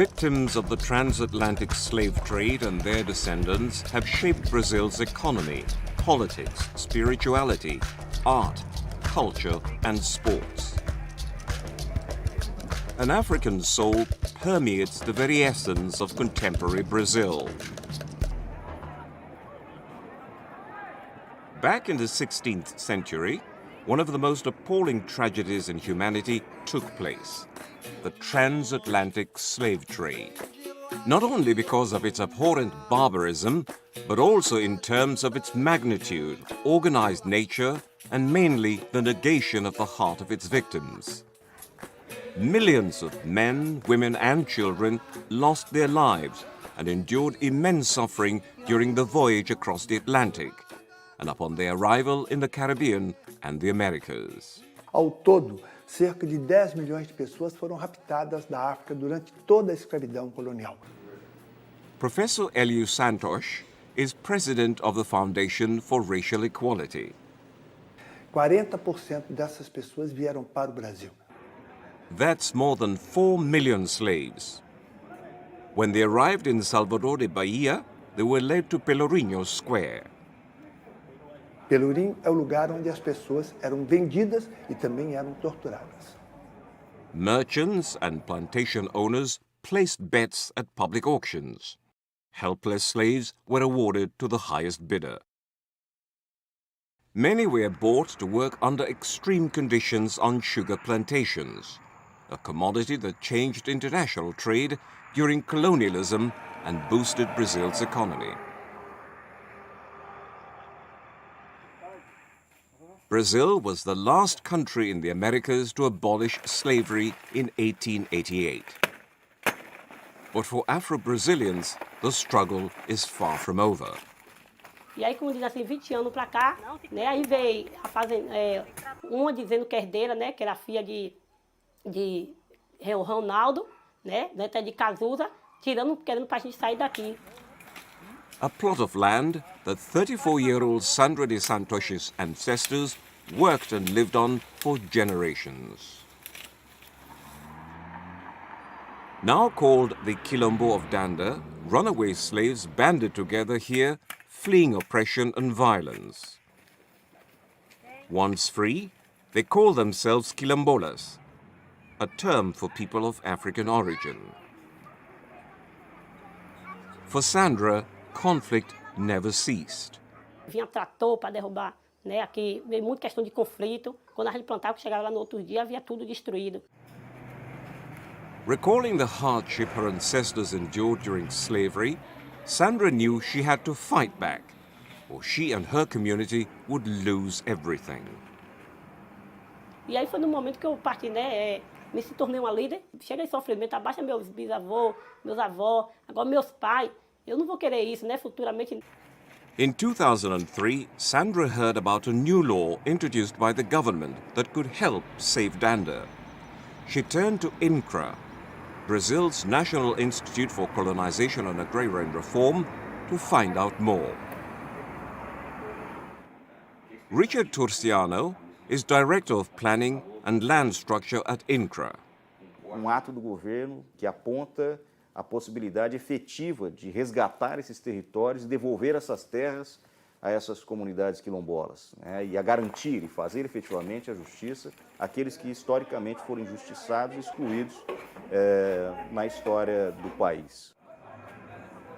victims of the transatlantic slave trade and their descendants have shaped Brazil's economy, politics, spirituality, art, culture, and sports. An African soul permeates the very essence of contemporary Brazil. Back in the 16th century, one of the most appalling tragedies in humanity took place: the transatlantic slave trade. Not only because of its abhorrent barbarism, but also in terms of its magnitude, organized nature, and mainly the negation of the heart of its victims. Millions of men, women, and children lost their lives and endured immense suffering during the voyage across the Atlantic and upon their arrival in the Caribbean and the Americas. Ao todo, cerca de 10 milhões de pessoas foram raptadas da África durante toda a escravidão colonial. Professor Eliu Santos is president of the Foundation for Racial Equality. 40% dessas pessoas vieram para o Brasil. That's more than 4 million slaves. When they arrived in Salvador de Bahia, they were led to Pelourinho Square. Pelourinho é o lugar onde as pessoas eram vendidas e também eram torturadas. Merchants and plantation owners placed bets at public auctions. Helpless slaves were awarded to the highest bidder. Many were bought to work under extreme conditions on sugar plantations, a commodity that changed international trade during colonialism and boosted Brazil's economy. Brazil was the last country in the Americas to abolish slavery in 1888. But for Afro-Brazilians, the struggle is far from over. E aí, como diz assim, 20 anos para cá, né, aí veio uma dizendo que é herdeira, né, que era filha de Ronaldo, né, até de Cazuza, querendo para a gente sair daqui. A plot of land that 34-year-old Sandra de Santos' ancestors worked and lived on for generations. Now called the Quilombo of Danda, runaway slaves banded together here, fleeing oppression and violence. Once free, they call themselves quilombolas, a term for people of African origin. For Sandra, conflict never ceased. Vinha trator para derrubar, né? Aqui veio muita questão de conflito. Quando a gente plantava, chegava lá no outro dia, havia tudo destruído. Recalling the hardship her ancestors endured during slavery, Sandra knew she had to fight back, or she and her community would lose everything. E aí foi no momento que eu parti, né? Me se tornei uma líder. Chega em sofrimento, abaixa meus bisavós, meus avós, agora meus pais. Eu não vou querer isso, né? Futuramente. In 2003, Sandra heard about a new law introduced by the government that could help save Danda. She turned to INCRA, Brazil's National Institute for Colonization and Agrarian Reform, to find out more. Richard Turciano is Director of Planning and Land Structure at INCRA. Ato do governo que aponta a possibilidade efetiva de resgatar esses territórios e devolver essas terras a essas comunidades quilombolas, né, e a garantir e fazer efetivamente a justiça àqueles que historicamente foram injustiçados e excluídos na história do país.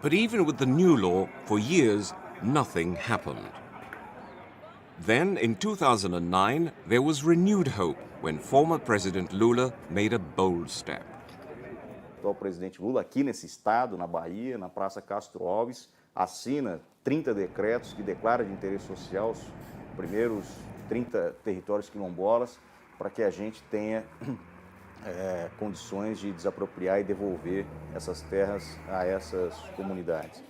But even with the new law, for years, nothing happened. Then, in 2009, there was renewed hope when former President Lula made a bold step. O presidente Lula, aqui nesse estado, na Bahia, na Praça Castro Alves, assina 30 decretos que declaram de interesse social os primeiros 30 territórios quilombolas para que a gente tenha condições de desapropriar e devolver essas terras a essas comunidades.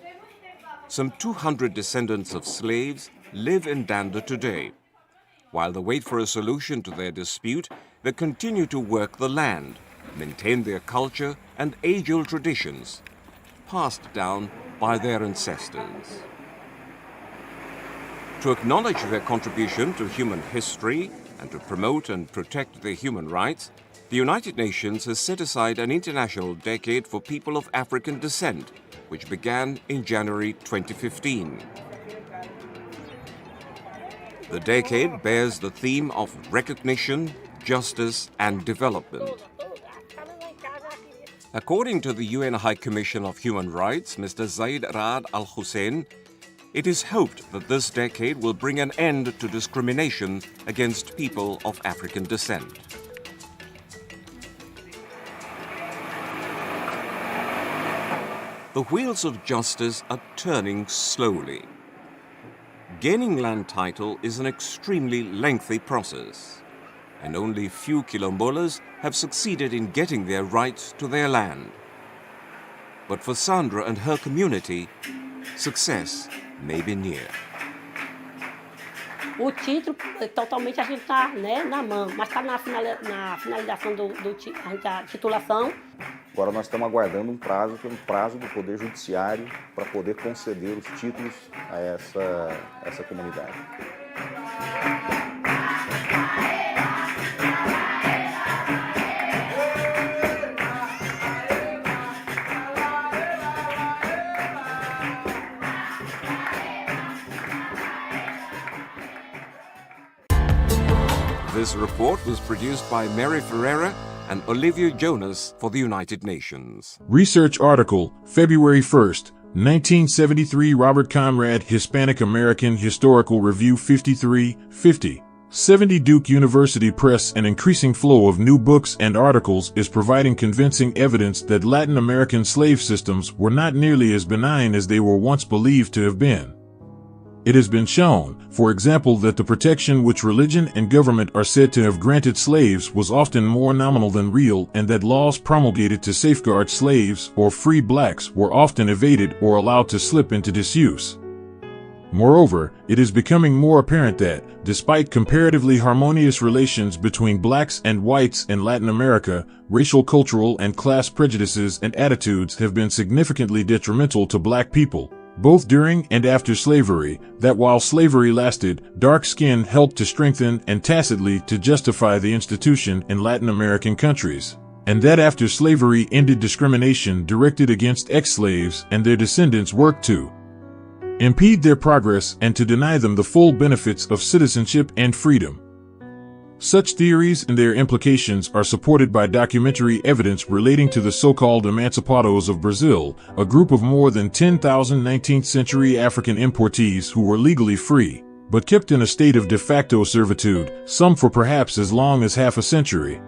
Some 200 descendants of slaves live in Danda today. While they wait for a solution to their dispute, they continue to work the land, maintain their culture and age-old traditions, passed down by their ancestors. To acknowledge their contribution to human history and to promote and protect their human rights, The United Nations has set aside an international decade for people of African descent, which began in January 2015. The decade bears the theme of recognition, justice, and development. According to the UN High Commission of Human Rights, Mr. Zaid Ra'ad Al Hussein, it is hoped that this decade will bring an end to discrimination against people of African descent. The wheels of justice are turning slowly. Gaining land title is an extremely lengthy process, and only few Quilombolas have succeeded in getting their rights to their land. But for Sandra and her community, success may be near. O título, totalmente a gente está, né, na mão, mas está na finalização da titulação. Agora nós estamos aguardando um prazo, que é um prazo do Poder Judiciário para poder conceder os títulos a essa comunidade. This report was produced by Mary Ferreira and Olivia Jonas for the United Nations. Research article, February 1st, 1973, Robert Conrad, Hispanic American Historical Review 53-50. 70 Duke University Press. An increasing flow of new books and articles is providing convincing evidence that Latin American slave systems were not nearly as benign as they were once believed to have been. It has been shown, for example, that the protection which religion and government are said to have granted slaves was often more nominal than real, and that laws promulgated to safeguard slaves or free blacks were often evaded or allowed to slip into disuse. Moreover, it is becoming more apparent that, despite comparatively harmonious relations between blacks and whites in Latin America, racial, cultural, and class prejudices and attitudes have been significantly detrimental to black people, both during and after slavery, that while slavery lasted, dark skin helped to strengthen and tacitly to justify the institution in Latin American countries, and that after slavery ended, discrimination directed against ex-slaves and their descendants worked to impede their progress and to deny them the full benefits of citizenship and freedom. Such theories and their implications are supported by documentary evidence relating to the so-called Emancipados of Brazil, a group of more than 10,000 19th-century African importees who were legally free, but kept in a state of de facto servitude, some for perhaps as long as half a century.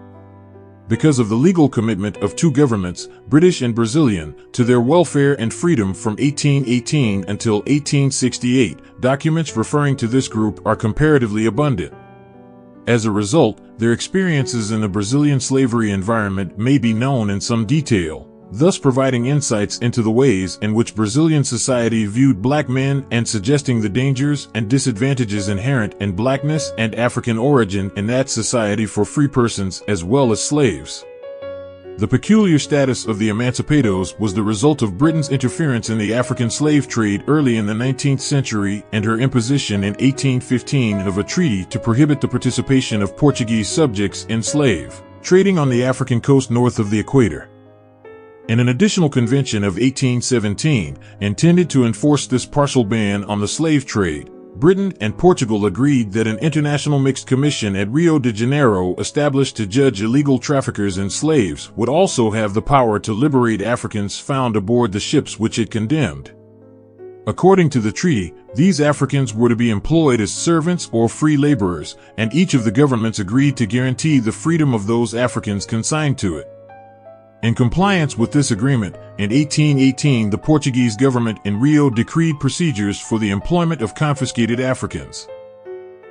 Because of the legal commitment of two governments, British and Brazilian, to their welfare and freedom from 1818 until 1868, documents referring to this group are comparatively abundant. As a result, their experiences in the Brazilian slavery environment may be known in some detail, thus providing insights into the ways in which Brazilian society viewed black men and suggesting the dangers and disadvantages inherent in blackness and African origin in that society for free persons as well as slaves. The peculiar status of the Emancipados was the result of Britain's interference in the African slave trade early in the 19th century and her imposition in 1815 of a treaty to prohibit the participation of Portuguese subjects in slave trading on the African coast north of the equator. In an additional convention of 1817, intended to enforce this partial ban on the slave trade, Britain and Portugal agreed that an international mixed commission at Rio de Janeiro, established to judge illegal traffickers in slaves, would also have the power to liberate Africans found aboard the ships which it condemned. According to the treaty, these Africans were to be employed as servants or free laborers, and each of the governments agreed to guarantee the freedom of those Africans consigned to it. In compliance with this agreement, in 1818 the Portuguese government in Rio decreed procedures for the employment of confiscated Africans.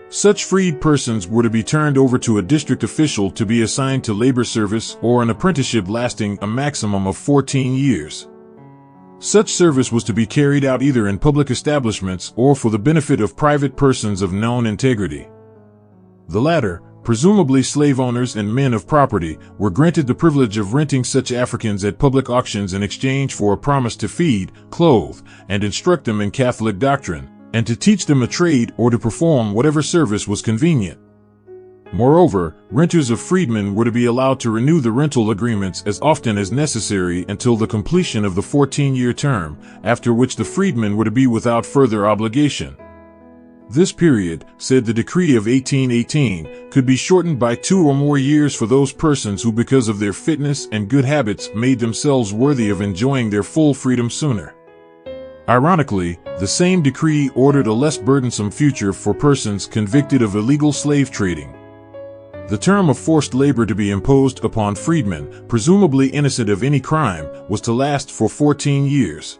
Such freed persons were to be turned over to a district official to be assigned to labor service or an apprenticeship lasting a maximum of 14 years. Such service was to be carried out either in public establishments or for the benefit of private persons of known integrity. The latter, presumably slave owners and men of property, were granted the privilege of renting such Africans at public auctions in exchange for a promise to feed, clothe, and instruct them in Catholic doctrine, and to teach them a trade or to perform whatever service was convenient. Moreover, renters of freedmen were to be allowed to renew the rental agreements as often as necessary until the completion of the 14-year term, after which the freedmen were to be without further obligation. This period, said the decree of 1818, could be shortened by 2 or more years for those persons who, because of their fitness and good habits, made themselves worthy of enjoying their full freedom sooner. Ironically, the same decree ordered a less burdensome future for persons convicted of illegal slave trading. The term of forced labor to be imposed upon freedmen, presumably innocent of any crime, was to last for 14 years.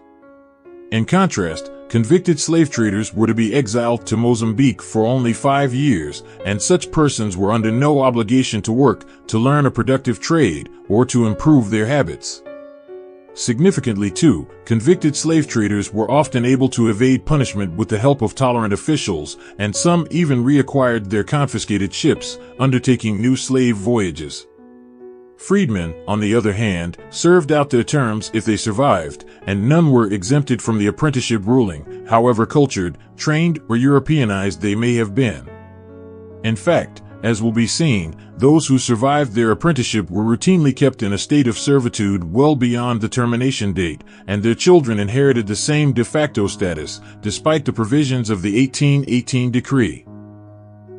In contrast, convicted slave traders were to be exiled to Mozambique for only 5 years, and such persons were under no obligation to work, to learn a productive trade, or to improve their habits. Significantly too, convicted slave traders were often able to evade punishment with the help of tolerant officials, and some even reacquired their confiscated ships, undertaking new slave voyages. Freedmen, on the other hand, served out their terms if they survived, and none were exempted from the apprenticeship ruling, however cultured, trained, or Europeanized they may have been. In fact, as will be seen, those who survived their apprenticeship were routinely kept in a state of servitude well beyond the termination date, and their children inherited the same de facto status, despite the provisions of the 1818 decree.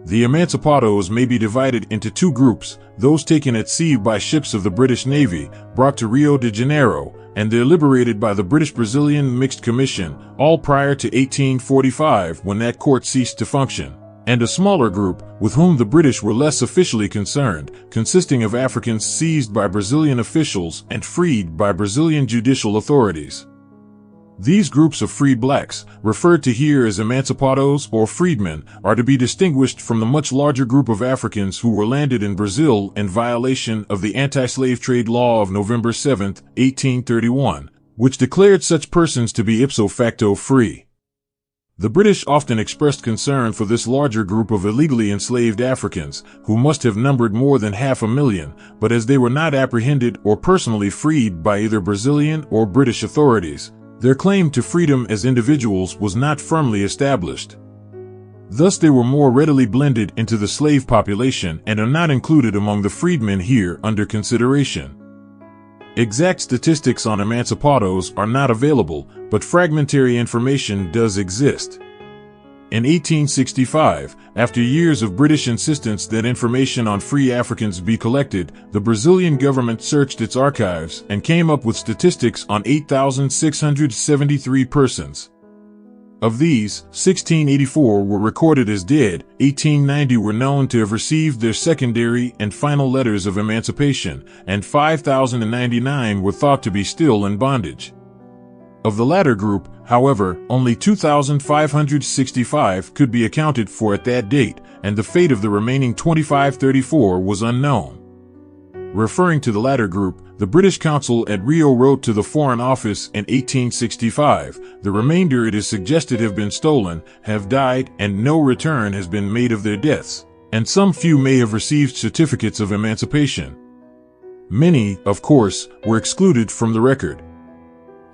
The Emancipados may be divided into 2 groups, those taken at sea by ships of the British Navy, brought to Rio de Janeiro, and they're liberated by the British-Brazilian Mixed Commission, all prior to 1845 when that court ceased to function, and a smaller group, with whom the British were less officially concerned, consisting of Africans seized by Brazilian officials and freed by Brazilian judicial authorities. These groups of freed blacks, referred to here as emancipados or freedmen, are to be distinguished from the much larger group of Africans who were landed in Brazil in violation of the anti-slave trade law of November 7, 1831, which declared such persons to be ipso facto free. The British often expressed concern for this larger group of illegally enslaved Africans, who must have numbered more than 500,000, but as they were not apprehended or personally freed by either Brazilian or British authorities, their claim to freedom as individuals was not firmly established. Thus they were more readily blended into the slave population and are not included among the freedmen here under consideration. Exact statistics on emancipados are not available, but fragmentary information does exist. In 1865, after years of British insistence that information on free Africans be collected, the Brazilian government searched its archives and came up with statistics on 8,673 persons. Of these, 1,684 were recorded as dead, 1,890 were known to have received their secondary and final letters of emancipation, and 5,099 were thought to be still in bondage. Of the latter group, however, only 2,565 could be accounted for at that date, and the fate of the remaining 2,534 was unknown. Referring to the latter group, the British consul at Rio wrote to the Foreign Office in 1865, "The remainder it is suggested have been stolen, have died, and no return has been made of their deaths, and some few may have received certificates of emancipation." Many, of course, were excluded from the record.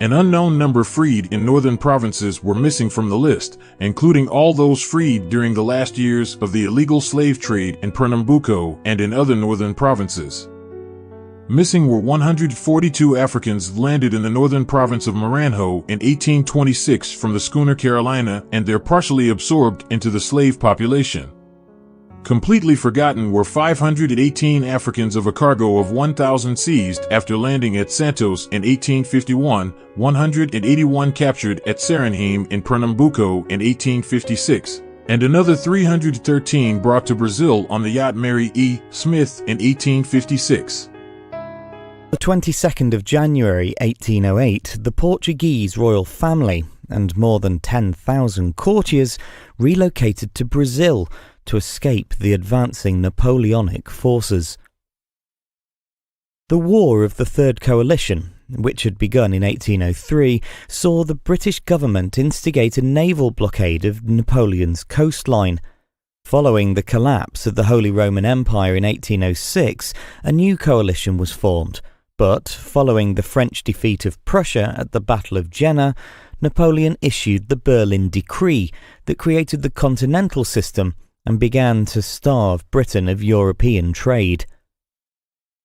An unknown number freed in northern provinces were missing from the list, including all those freed during the last years of the illegal slave trade in Pernambuco and in other northern provinces. Missing were 142 Africans landed in the northern province of Maranhão in 1826 from the schooner Carolina, and they're partially absorbed into the slave population. Completely forgotten were 518 Africans of a cargo of 1,000 seized after landing at Santos in 1851, 181 captured at Serenheim in Pernambuco in 1856, and another 313 brought to Brazil on the yacht Mary E. Smith in 1856. The 22nd of January 1808, the Portuguese royal family and more than 10,000 courtiers relocated to Brazil to escape the advancing Napoleonic forces. The War of the Third Coalition, which had begun in 1803, saw the British government instigate a naval blockade of Napoleon's coastline. Following the collapse of the Holy Roman Empire in 1806, a new coalition was formed. But, following the French defeat of Prussia at the Battle of Jena, Napoleon issued the Berlin Decree that created the continental system and began to starve Britain of European trade.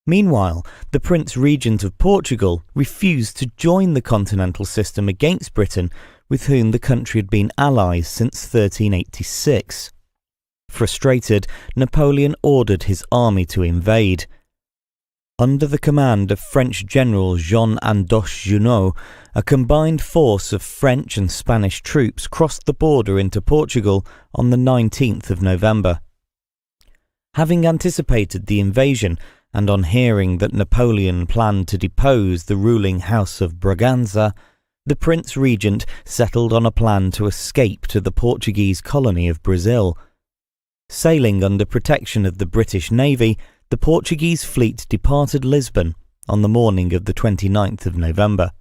Meanwhile, the Prince Regent of Portugal refused to join the continental system against Britain, with whom the country had been allies since 1386. Frustrated, Napoleon ordered his army to invade. Under the command of French General Jean-Andoche Junot, a combined force of French and Spanish troops crossed the border into Portugal on the 19th of November. Having anticipated the invasion, and on hearing that Napoleon planned to depose the ruling House of Braganza, the Prince Regent settled on a plan to escape to the Portuguese colony of Brazil. Sailing under protection of the British Navy, the Portuguese fleet departed Lisbon on the morning of the 29th of November.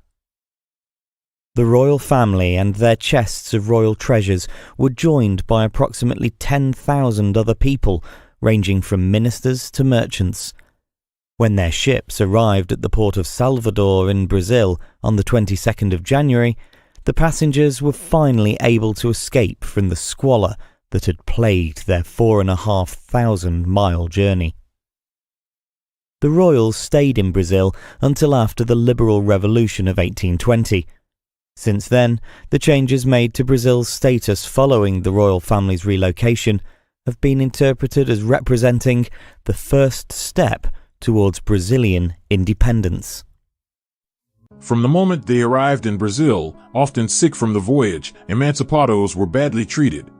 The royal family and their chests of royal treasures were joined by approximately 10,000 other people, ranging from ministers to merchants. When their ships arrived at the port of Salvador in Brazil on the 22nd of January, the passengers were finally able to escape from the squalor that had plagued their 4,500-mile journey. The royals stayed in Brazil until after the Liberal Revolution of 1820. Since then, the changes made to Brazil's status following the royal family's relocation have been interpreted as representing the first step towards Brazilian independence. From the moment they arrived in Brazil, often sick from the voyage, Emancipados were badly treated.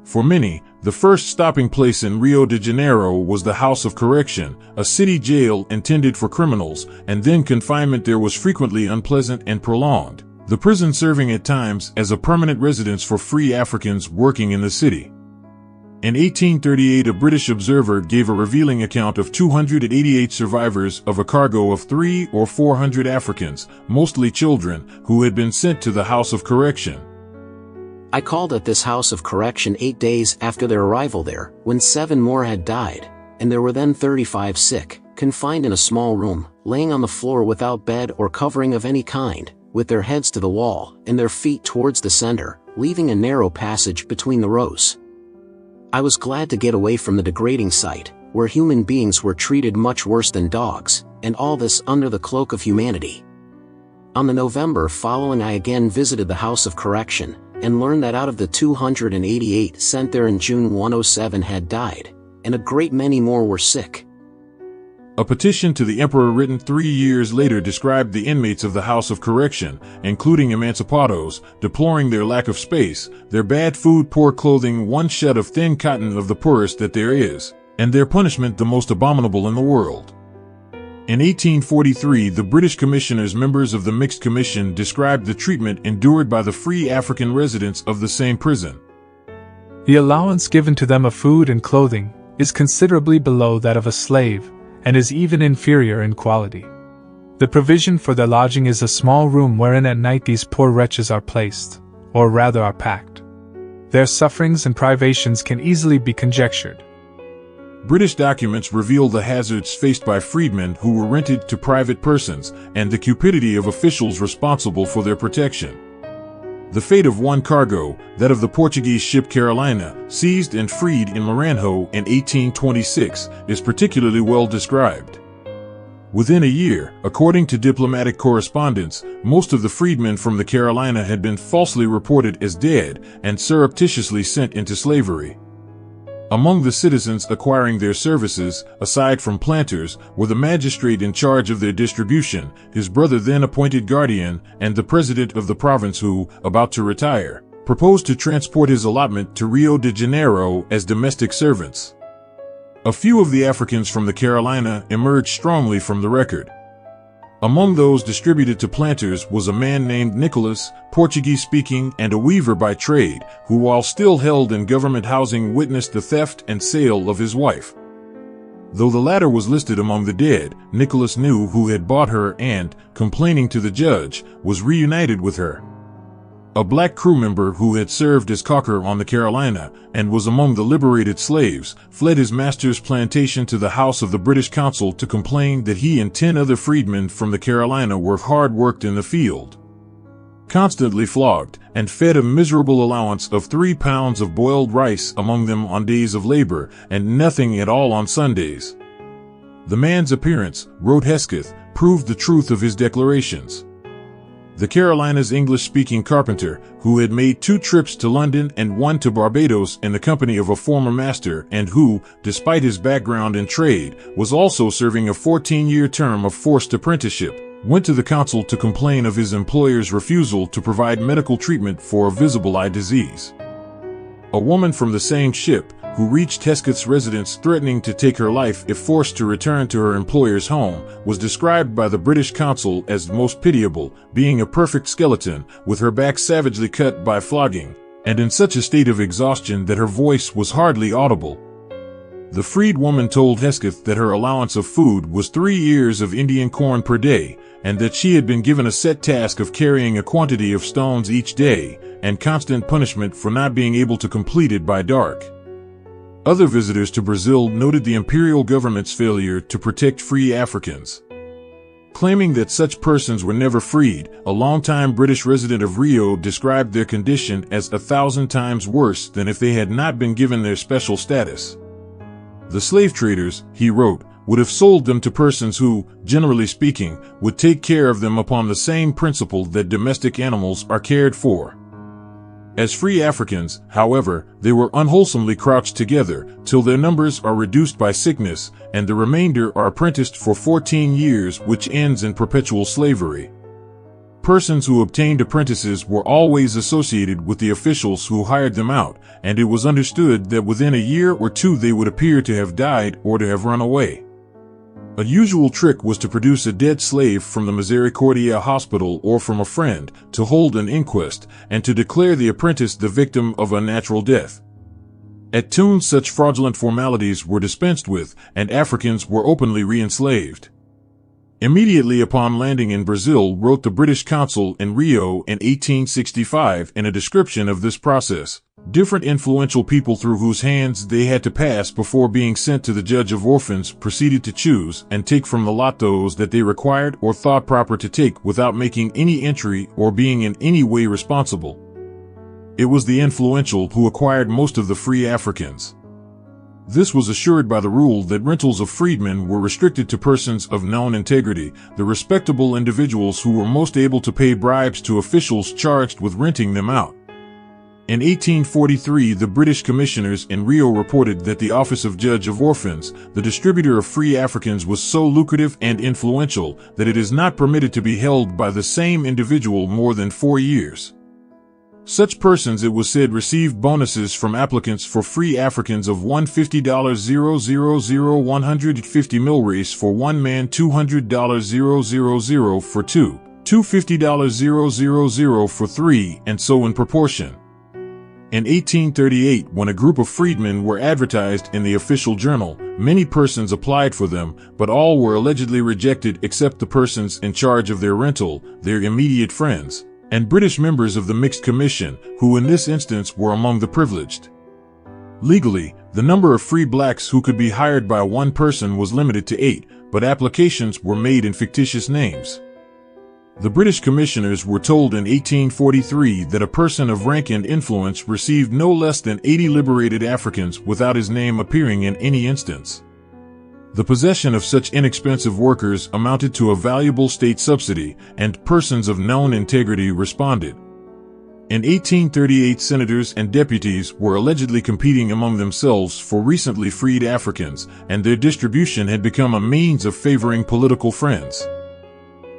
For many, the first stopping place in Rio de Janeiro was the House of Correction, a city jail intended for criminals, and then confinement there was frequently unpleasant and prolonged, the prison serving at times as a permanent residence for free Africans working in the city. In 1838, a British observer gave a revealing account of 288 survivors of a cargo of 300 or 400 Africans, mostly children, who had been sent to the House of Correction. I called at this House of Correction 8 days after their arrival there, when 7 more had died, and there were then 35 sick, confined in a small room, laying on the floor without bed or covering of any kind, with their heads to the wall, and their feet towards the center, leaving a narrow passage between the rows. I was glad to get away from the degrading sight, where human beings were treated much worse than dogs, and all this under the cloak of humanity. On the November following, I again visited the House of Correction, and learned that out of the 288 sent there in June 107 had died, and a great many more were sick. A petition to the emperor written 3 years later described the inmates of the House of Correction, including Emancipados, deploring their lack of space, their bad food, poor clothing, one shed of thin cotton of the poorest that there is, and their punishment the most abominable in the world. In 1843, the British commissioners, members of the Mixed Commission, described the treatment endured by the free African residents of the same prison. The allowance given to them of food and clothing is considerably below that of a slave, and is even inferior in quality. The provision for their lodging is a small room wherein at night these poor wretches are placed, or rather are packed. Their sufferings and privations can easily be conjectured. British documents reveal the hazards faced by freedmen who were rented to private persons, and the cupidity of officials responsible for their protection. The fate of one cargo, that of the Portuguese ship Carolina, seized and freed in Maranhão in 1826, is particularly well described. Within a year, according to diplomatic correspondence, most of the freedmen from the Carolina had been falsely reported as dead and surreptitiously sent into slavery. Among the citizens acquiring their services, aside from planters, were the magistrate in charge of their distribution, his brother then appointed guardian, and the president of the province who, about to retire, proposed to transport his allotment to Rio de Janeiro as domestic servants. A few of the Africans from the Carolina emerged strongly from the record. Among those distributed to planters was a man named Nicholas, Portuguese-speaking and a weaver by trade, who while still held in government housing witnessed the theft and sale of his wife. Though the latter was listed among the dead, Nicholas knew who had bought her and, complaining to the judge, was reunited with her. A black crew member who had served as caulker on the Carolina and was among the liberated slaves, fled his master's plantation to the house of the British consul to complain that he and 10 other freedmen from the Carolina were hard worked in the field. constantly flogged, and fed a miserable allowance of 3 pounds of boiled rice among them on days of labor, and nothing at all on Sundays. The man's appearance, wrote Hesketh, proved the truth of his declarations. The Carolinas English-speaking carpenter, who had made 2 trips to London and 1 to Barbados in the company of a former master, and who, despite his background in trade, was also serving a 14-year term of forced apprenticeship, went to the council to complain of his employer's refusal to provide medical treatment for a visible eye disease. A woman from the same ship, who reached Hesketh's residence threatening to take her life if forced to return to her employer's home, was described by the British consul as the most pitiable, being a perfect skeleton, with her back savagely cut by flogging, and in such a state of exhaustion that her voice was hardly audible. The freed woman told Hesketh that her allowance of food was 3 ears of Indian corn per day, and that she had been given a set task of carrying a quantity of stones each day, and constant punishment for not being able to complete it by dark. Other visitors to Brazil noted the imperial government's failure to protect free Africans. Claiming that such persons were never freed, a longtime British resident of Rio described their condition as 1,000 times worse than if they had not been given their special status. The slave traders, he wrote, would have sold them to persons who, generally speaking, would take care of them upon the same principle that domestic animals are cared for. As free Africans, however, they were unwholesomely crouched together, till their numbers are reduced by sickness, and the remainder are apprenticed for 14 years, which ends in perpetual slavery. Persons who obtained apprentices were always associated with the officials who hired them out, and it was understood that within a year or 2 they would appear to have died or to have run away. A usual trick was to produce a dead slave from the Misericordia hospital or from a friend, to hold an inquest, and to declare the apprentice the victim of a natural death. At Tunis such fraudulent formalities were dispensed with, and Africans were openly re-enslaved. Immediately upon landing in Brazil, wrote the British consul in Rio in 1865 in a description of this process, different influential people through whose hands they had to pass before being sent to the judge of orphans proceeded to choose and take from the lot those that they required or thought proper to take without making any entry or being in any way responsible. It was the influential who acquired most of the free Africans. This was assured by the rule that rentals of freedmen were restricted to persons of known integrity, the respectable individuals who were most able to pay bribes to officials charged with renting them out. In 1843, the British commissioners in Rio reported that the office of Judge of Orphans, the distributor of free Africans, was so lucrative and influential that it is not permitted to be held by the same individual more than 4 years. Such persons, it was said, received bonuses from applicants for free Africans of $150,000 150 milreis for 1 man, $200,000 for 2, $250,000 for 3, and so in proportion. In 1838, when a group of freedmen were advertised in the official journal, many persons applied for them, but all were allegedly rejected except the persons in charge of their rental, their immediate friends, and British members of the Mixed Commission, who in this instance were among the privileged. Legally, the number of free blacks who could be hired by one person was limited to 8, but applications were made in fictitious names. The British commissioners were told in 1843 that a person of rank and influence received no less than 80 liberated Africans without his name appearing in any instance. The possession of such inexpensive workers amounted to a valuable state subsidy, and persons of known integrity responded. In 1838, senators and deputies were allegedly competing among themselves for recently freed Africans, and their distribution had become a means of favoring political friends.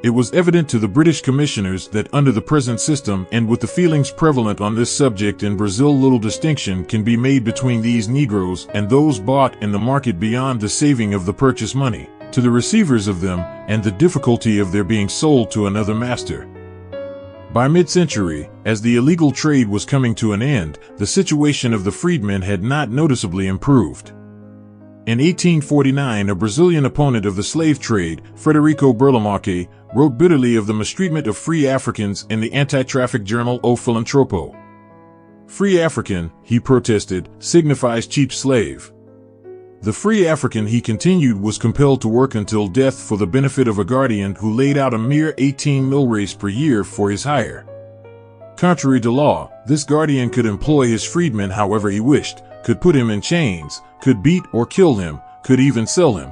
It was evident to the British commissioners that under the present system and with the feelings prevalent on this subject in Brazil, little distinction can be made between these Negroes and those bought in the market beyond the saving of the purchase money, to the receivers of them, and the difficulty of their being sold to another master. By mid-century, as the illegal trade was coming to an end, the situation of the freedmen had not noticeably improved. In 1849, a Brazilian opponent of the slave trade, Frederico Burlamaque, wrote bitterly of the mistreatment of free Africans in the anti-traffic journal O Filantropo. Free African, he protested, signifies cheap slave. The free African, he continued, was compelled to work until death for the benefit of a guardian who laid out a mere 18 milreis per year for his hire. Contrary to law, this guardian could employ his freedman however he wished, could put him in chains, could beat or kill him, could even sell him.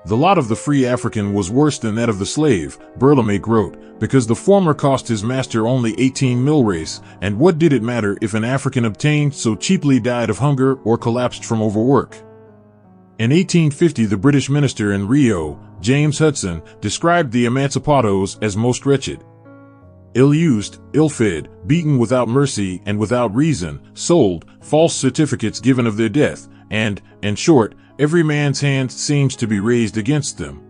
The lot of the free African was worse than that of the slave, Burlamaque wrote, because the former cost his master only 18 milreis, and what did it matter if an African obtained so cheaply died of hunger or collapsed from overwork? In 1850, the British minister in Rio, James Hudson, described the Emancipados as most wretched. Ill-used, ill-fed, beaten without mercy and without reason, sold, false certificates given of their death, and, in short, every man's hand seems to be raised against them.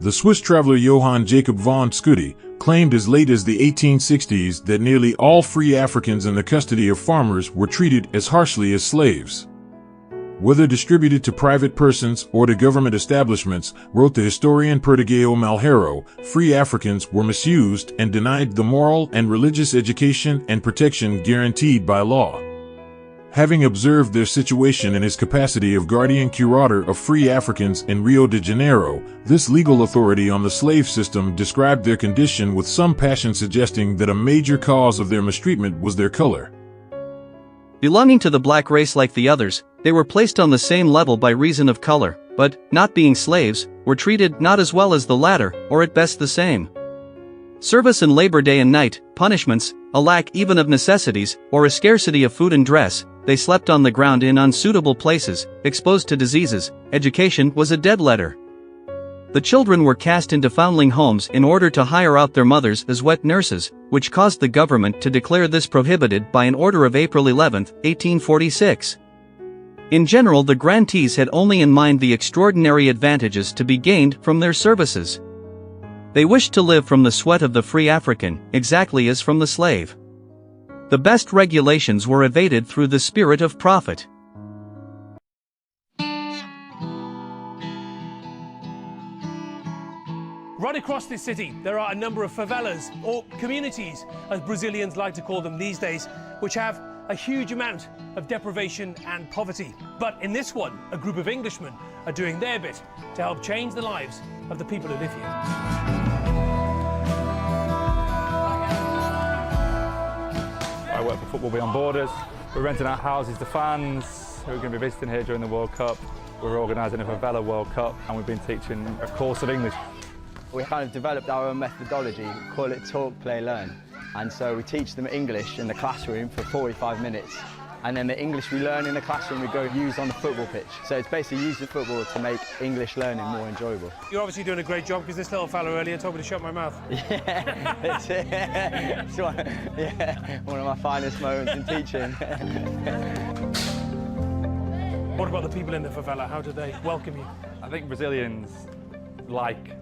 The Swiss traveler Johann Jacob von Scudi claimed as late as the 1860s that nearly all free Africans in the custody of farmers were treated as harshly as slaves. Whether distributed to private persons or to government establishments, wrote the historian Portuguese Malheiro, free Africans were misused and denied the moral and religious education and protection guaranteed by law. Having observed their situation in his capacity of guardian curator of free Africans in Rio de Janeiro, this legal authority on the slave system described their condition with some passion, suggesting that a major cause of their mistreatment was their color. Belonging to the black race like the others, they were placed on the same level by reason of color, but, not being slaves, were treated not as well as the latter, or at best the same. Service and labor day and night, punishments, a lack even of necessities, or a scarcity of food and dress, they slept on the ground in unsuitable places, exposed to diseases, education was a dead letter. The children were cast into foundling homes in order to hire out their mothers as wet nurses, which caused the government to declare this prohibited by an order of April 11, 1846. In general, the grantees had only in mind the extraordinary advantages to be gained from their services. They wished to live from the sweat of the free African, exactly as from the slave. The best regulations were evaded through the spirit of profit. Right across this city, there are a number of favelas, or communities, as Brazilians like to call them these days, which have a huge amount of deprivation and poverty. But in this one, a group of Englishmen are doing their bit to help change the lives of the people who live here. I work for Football Beyond Borders. We're renting out houses to fans who are going to be visiting here during the World Cup. We're organising a Favela World Cup, and we've been teaching a course of English. We kind of developed our own methodology, call it talk, play, learn. And so we teach them English in the classroom for 45 minutes. And then the English we learn in the classroom we go use on the football pitch. So it's basically using football to make English learning more enjoyable. You're obviously doing a great job, because this little fella earlier told me to shut my mouth. Yeah, it's one of my finest moments in teaching. What about the people in the favela? How do they welcome you? I think Brazilians like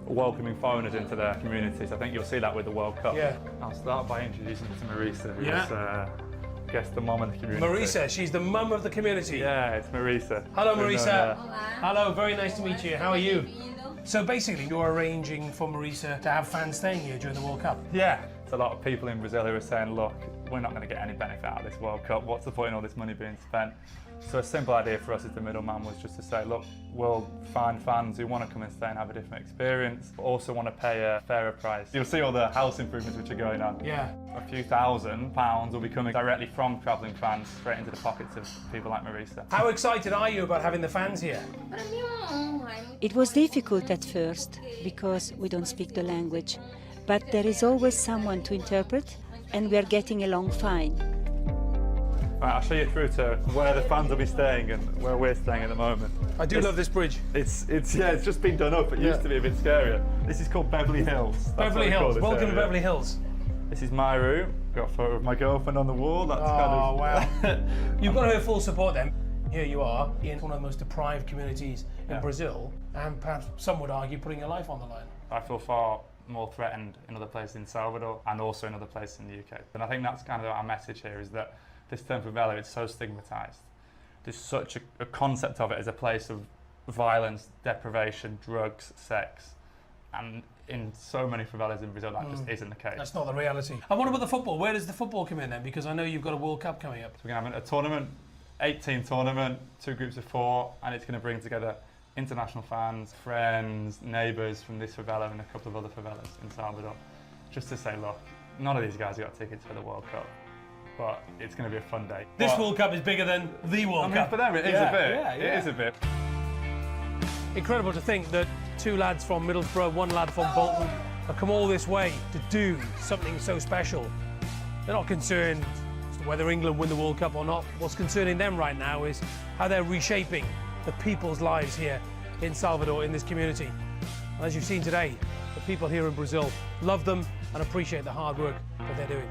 welcoming foreigners into their communities. I think you'll see that with the World Cup. Yeah. I'll start by introducing you to Marisa, who's Yeah. I guess the mum of the community. Marisa, she's the mum of the community. Yeah, it's Marisa. Hello, Marisa. Hola. Hello, very nice to meet you. How are you? So basically, you're arranging for Marisa to have fans staying here during the World Cup? Yeah. There's a lot of people in Brazil who are saying, look, we're not going to get any benefit out of this World Cup. What's the point in all this money being spent? So a simple idea for us as the middleman was just to say, look, we'll find fans who want to come and stay and have a different experience, but also want to pay a fairer price. You'll see all the house improvements which are going on. Yeah. A few £1,000s will be coming directly from travelling fans straight into the pockets of people like Marisa. How excited are you about having the fans here? It was difficult at first because we don't speak the language, but there is always someone to interpret, and we are getting along fine. Right, I'll show you through to where the fans will be staying and where we're staying at the moment. I do love this bridge. It's just been done up. It used to be a bit scarier. This is called Beverly Hills. Beverly Hills. Welcome to Beverly Hills. This is my room. Got a photo of my girlfriend on the wall. That's wow. You've got her full support then. Here you are in one of the most deprived communities in Brazil, and perhaps some would argue putting your life on the line. I feel far more threatened in other places in Salvador and also in other places in the UK. And I think that's kind of our message here, is that this term favela, it's so stigmatised. There's such a concept of it as a place of violence, deprivation, drugs, sex. And in so many favelas in Brazil, that just isn't the case. That's not the reality. And what about the football? Where does the football come in then? Because I know you've got a World Cup coming up. So we're going to have a tournament, 8-team tournament, 2 groups of 4, and it's going to bring together international fans, friends, neighbours from this favela and a couple of other favelas in Salvador, just to say, look, None of these guys got tickets for the World Cup, but it's going to be a fun day. This World Cup is bigger than the World Cup. For them it is a bit. It is a bit. Incredible to think that two lads from Middlesbrough, one lad from Bolton, have come all this way to do something so special. They're not concerned as to whether England win the World Cup or not. What's concerning them right now is how they're reshaping the people's lives here in Salvador, in this community. And as you've seen today, the people here in Brazil love them and appreciate the hard work that they're doing.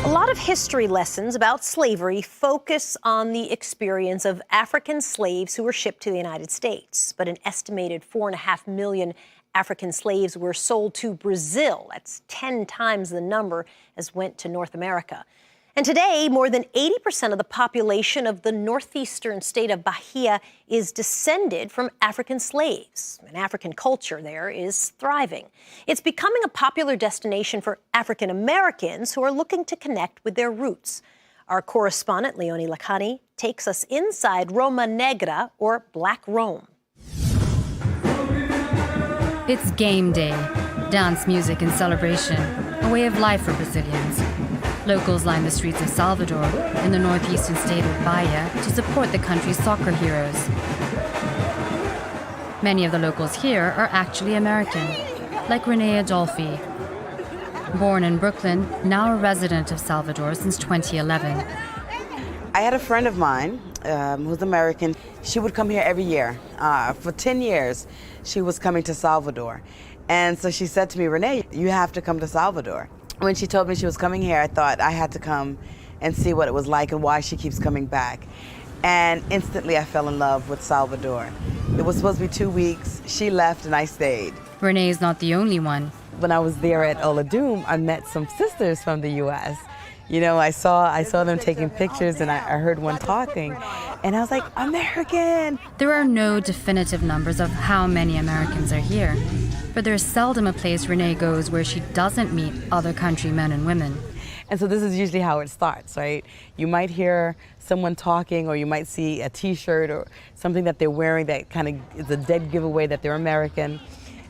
A lot of history lessons about slavery focus on the experience of African slaves who were shipped to the United States. But an estimated 4.5 million African slaves were sold to Brazil. That's 10 times the number as went to North America. And today, more than 80% of the population of the northeastern state of Bahia is descended from African slaves. And African culture there is thriving. It's becoming a popular destination for African Americans who are looking to connect with their roots. Our correspondent, Leonie Lacani, takes us inside Roma Negra, or Black Rome. It's game day, dance music and celebration, a way of life for Brazilians. Locals line the streets of Salvador in the northeastern state of Bahia to support the country's soccer heroes. Many of the locals here are actually American, like Renee Adolfi. Born in Brooklyn, now a resident of Salvador since 2011. I had a friend of mine who's American. She would come here every year. For 10 years, she was coming to Salvador. And so she said to me, Renee, you have to come to Salvador. When she told me she was coming here, I thought I had to come and see what it was like and why she keeps coming back. And instantly I fell in love with Salvador. It was supposed to be 2 weeks. She left and I stayed. Renee is not the only one. When I was there at Oladoom, I met some sisters from the U.S. You know, I saw them taking pictures and I heard one talking. And I was like, American! There are no definitive numbers of how many Americans are here. But there's seldom a place Renee goes where she doesn't meet other countrymen and women. And so this is usually how it starts, right? You might hear someone talking, or you might see a T-shirt or something that they're wearing that kind of is a dead giveaway that they're American.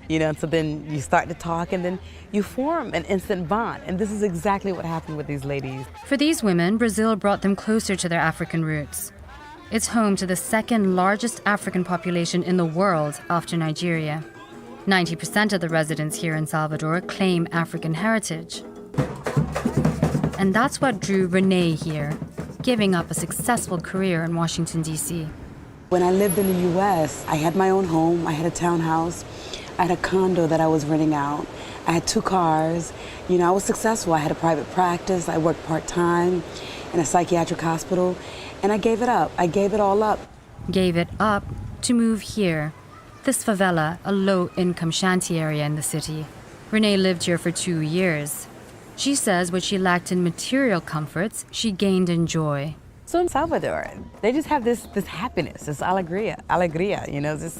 You know, and so then you start to talk and then you form an instant bond. And this is exactly what happened with these ladies. For these women, Brazil brought them closer to their African roots. It's home to the second largest African population in the world after Nigeria. 90% of the residents here in Salvador claim African heritage. And that's what drew Renee here, giving up a successful career in Washington, D.C. When I lived in the U.S., I had my own home. I had a townhouse. I had a condo that I was renting out. I had 2 cars. You know, I was successful. I had a private practice. I worked part-time in a psychiatric hospital. And I gave it up. I gave it all up. Gave it up to move here. This favela, a low-income shanty area in the city. Renee lived here for 2 years. She says what she lacked in material comforts, she gained in joy. So in Salvador, they just have this happiness, this alegria, you know, this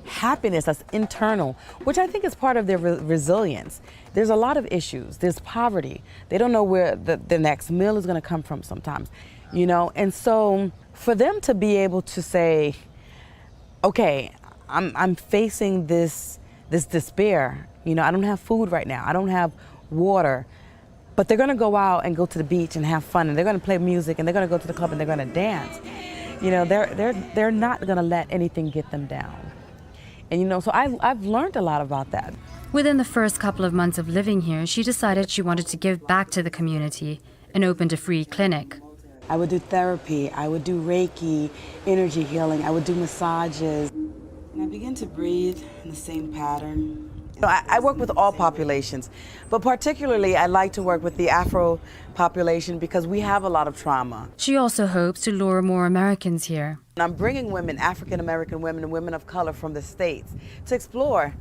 happiness that's internal, which I think is part of their resilience. There's a lot of issues. There's poverty. They don't know where the next meal is going to come from sometimes, you know. And so for them to be able to say, okay, I'm facing this despair. You know, I don't have food right now. I don't have water. But they're going to go out and go to the beach and have fun, and they're going to play music, and they're going to go to the club, and they're going to dance. You know, they're not going to let anything get them down. And, you know, so I've learned a lot about that. Within the first couple of months of living here, she decided she wanted to give back to the community and opened a free clinic. I would do therapy. I would do Reiki, energy healing. I would do massages. And I began to breathe in the same pattern. I work with all populations, but particularly I like to work with the Afro population because we have a lot of trauma. She also hopes to lure more Americans here. And I'm bringing women, African-American women and women of color from the States to explore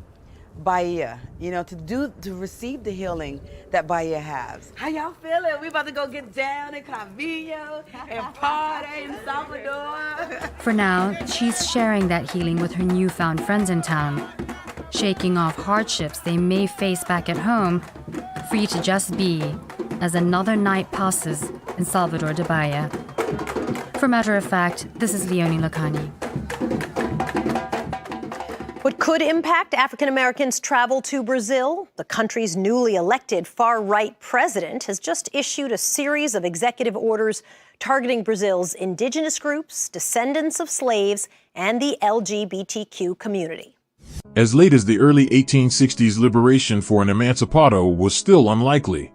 Bahia, you know, to receive the healing that Bahia has. How y'all feeling? We about to go get down in Calvillo and party in Salvador. For now, she's sharing that healing with her newfound friends in town, shaking off hardships they may face back at home, free to just be, as another night passes in Salvador de Bahia. For matter of fact, this is Leonie Lacani. What could impact African Americans' travel to Brazil? The country's newly elected far-right president has just issued a series of executive orders targeting Brazil's indigenous groups, descendants of slaves, and the LGBTQ community. As late as the early 1860s, liberation for an emancipado was still unlikely.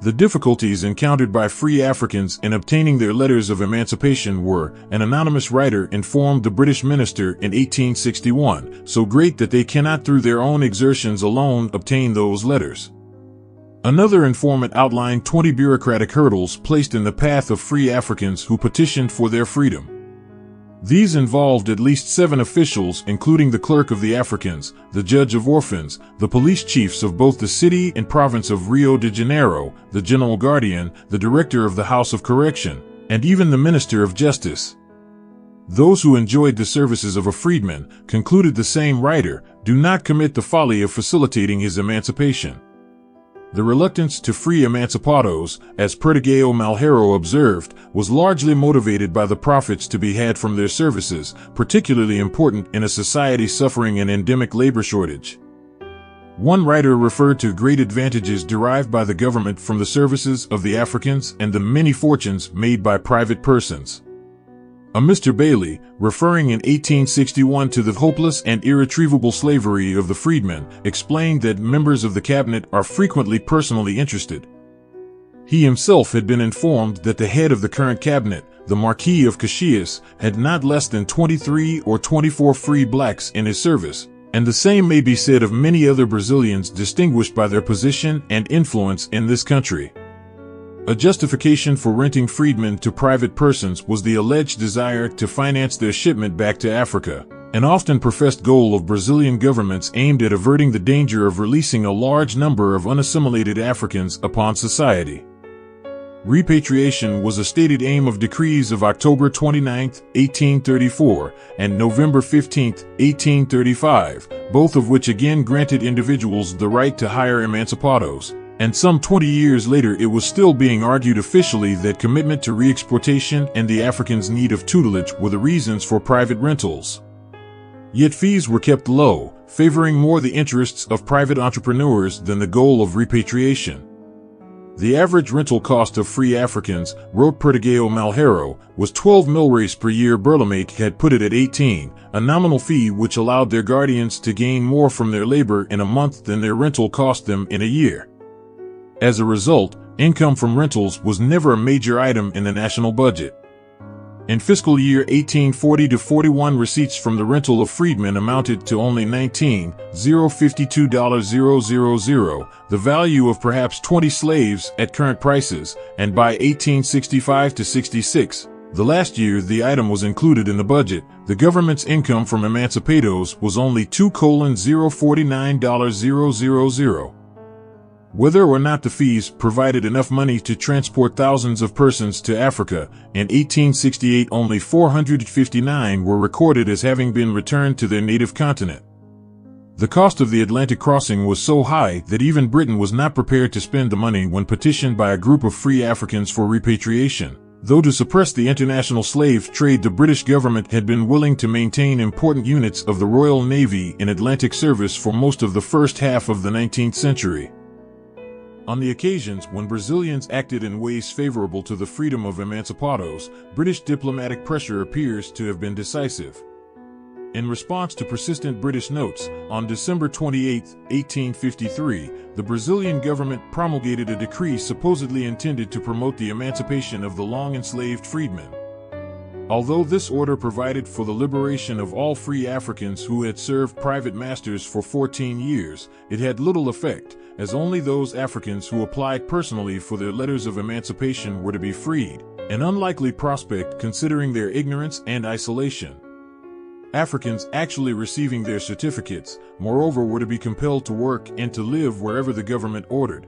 The difficulties encountered by free Africans in obtaining their letters of emancipation were, an anonymous writer informed the British minister in 1861, so great that they cannot through their own exertions alone obtain those letters. Another informant outlined 20 bureaucratic hurdles placed in the path of free Africans who petitioned for their freedom. These involved at least 7 officials, including the clerk of the Africans, the judge of orphans, the police chiefs of both the city and province of Rio de Janeiro, the general guardian, the director of the House of Correction, and even the minister of justice. Those who enjoyed the services of a freedman, concluded the same writer, do not commit the folly of facilitating his emancipation. The reluctance to free emancipados, as Portuguese Malheiro observed, was largely motivated by the profits to be had from their services, particularly important in a society suffering an endemic labor shortage. One writer referred to great advantages derived by the government from the services of the Africans and the many fortunes made by private persons. A Mr. Bailey, referring in 1861 to the hopeless and irretrievable slavery of the freedmen, explained that members of the cabinet are frequently personally interested. He himself had been informed that the head of the current cabinet, the Marquis of Caxias, had not less than 23 or 24 free blacks in his service, and the same may be said of many other Brazilians distinguished by their position and influence in this country. A justification for renting freedmen to private persons was the alleged desire to finance their shipment back to Africa, an often professed goal of Brazilian governments aimed at averting the danger of releasing a large number of unassimilated Africans upon society. Repatriation was a stated aim of decrees of October 29, 1834, and November 15, 1835, both of which again granted individuals the right to hire emancipados. And some 20 years later it was still being argued officially that commitment to re-exportation and the Africans' need of tutelage were the reasons for private rentals. Yet fees were kept low, favoring more the interests of private entrepreneurs than the goal of repatriation. The average rental cost of free Africans, wrote Portuguese Malheiro, was 12 milreis per year. Burlamate had put it at 18, a nominal fee which allowed their guardians to gain more from their labor in a month than their rental cost them in a year. As a result, income from rentals was never a major item in the national budget. In fiscal year 1840-41, receipts from the rental of freedmen amounted to only $19,052,000, the value of perhaps 20 slaves at current prices, and by 1865-66, the last year the item was included in the budget, the government's income from emancipados was only $2,049,000. Whether or not the fees provided enough money to transport thousands of persons to Africa, in 1868 only 459 were recorded as having been returned to their native continent. The cost of the Atlantic crossing was so high that even Britain was not prepared to spend the money when petitioned by a group of free Africans for repatriation. Though to suppress the international slave trade, the British government had been willing to maintain important units of the Royal Navy in Atlantic service for most of the first half of the 19th century. On the occasions when Brazilians acted in ways favorable to the freedom of emancipados, British diplomatic pressure appears to have been decisive. In response to persistent British notes, on December 28, 1853, the Brazilian government promulgated a decree supposedly intended to promote the emancipation of the long enslaved freedmen. Although this order provided for the liberation of all free Africans who had served private masters for 14 years, it had little effect, as only those Africans who applied personally for their letters of emancipation were to be freed, an unlikely prospect considering their ignorance and isolation. Africans actually receiving their certificates, moreover, were to be compelled to work and to live wherever the government ordered.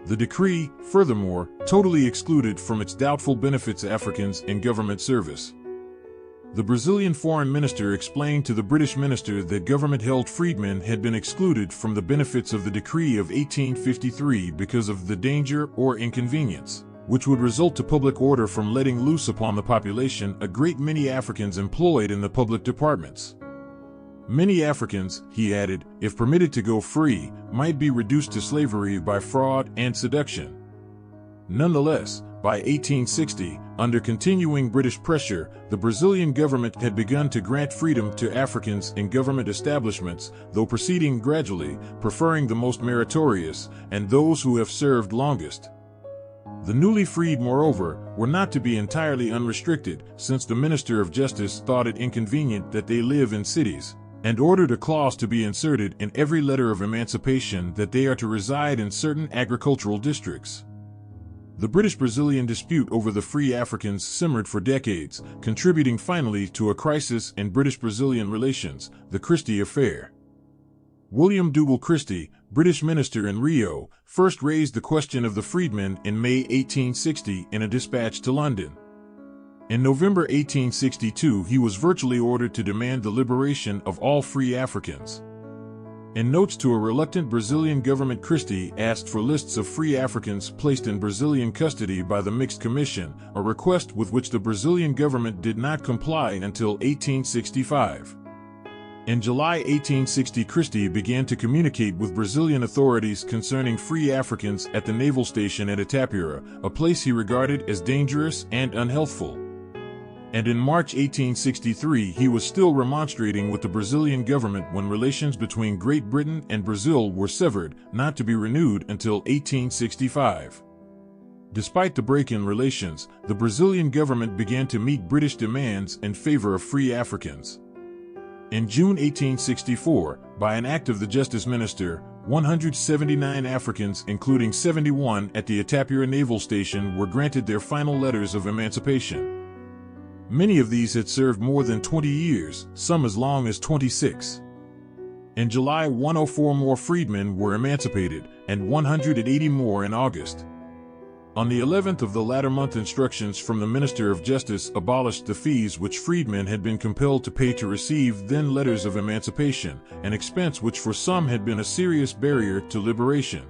The decree, furthermore, totally excluded from its doubtful benefits Africans in government service. The Brazilian foreign minister explained to the British minister that government-held freedmen had been excluded from the benefits of the decree of 1853 because of the danger or inconvenience, which would result to public order from letting loose upon the population a great many Africans employed in the public departments. Many Africans, he added, if permitted to go free, might be reduced to slavery by fraud and seduction. Nonetheless, by 1860, under continuing British pressure, the Brazilian government had begun to grant freedom to Africans in government establishments, though proceeding gradually, preferring the most meritorious and those who have served longest. The newly freed, moreover, were not to be entirely unrestricted, since the Minister of Justice thought it inconvenient that they live in cities, and ordered a clause to be inserted in every letter of emancipation that they are to reside in certain agricultural districts. The British-Brazilian dispute over the free Africans simmered for decades, contributing finally to a crisis in British-Brazilian relations, the Christie Affair. William Dougal Christie, British minister in Rio, first raised the question of the freedmen in May 1860 in a dispatch to London. In November 1862, he was virtually ordered to demand the liberation of all free Africans. In notes to a reluctant Brazilian government, Christie asked for lists of free Africans placed in Brazilian custody by the Mixed Commission, a request with which the Brazilian government did not comply until 1865. In July 1860, Christie began to communicate with Brazilian authorities concerning free Africans at the naval station at Itapira, a place he regarded as dangerous and unhealthful. And in March 1863, he was still remonstrating with the Brazilian government when relations between Great Britain and Brazil were severed, not to be renewed until 1865. Despite the break in relations, the Brazilian government began to meet British demands in favor of free Africans. In June 1864, by an act of the Justice Minister, 179 Africans, including 71 at the Itapira Naval Station, were granted their final letters of emancipation. Many of these had served more than 20 years, some as long as 26. In July, 104 more freedmen were emancipated, and 180 more in August. On the 11th of the latter month, instructions from the Minister of Justice abolished the fees which freedmen had been compelled to pay to receive then letters of emancipation, an expense which for some had been a serious barrier to liberation.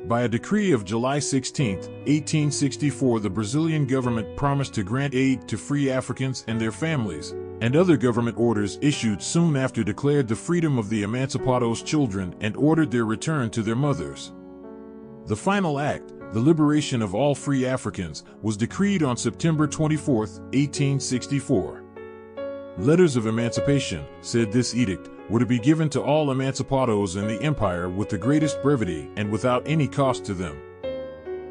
By a decree of July 16, 1864, the Brazilian government promised to grant aid to free Africans and their families, and other government orders issued soon after declared the freedom of the Emancipados children and ordered their return to their mothers. The final act, the liberation of all free Africans, was decreed on September 24, 1864. Letters of emancipation, said this edict, were to be given to all emancipados in the empire with the greatest brevity and without any cost to them.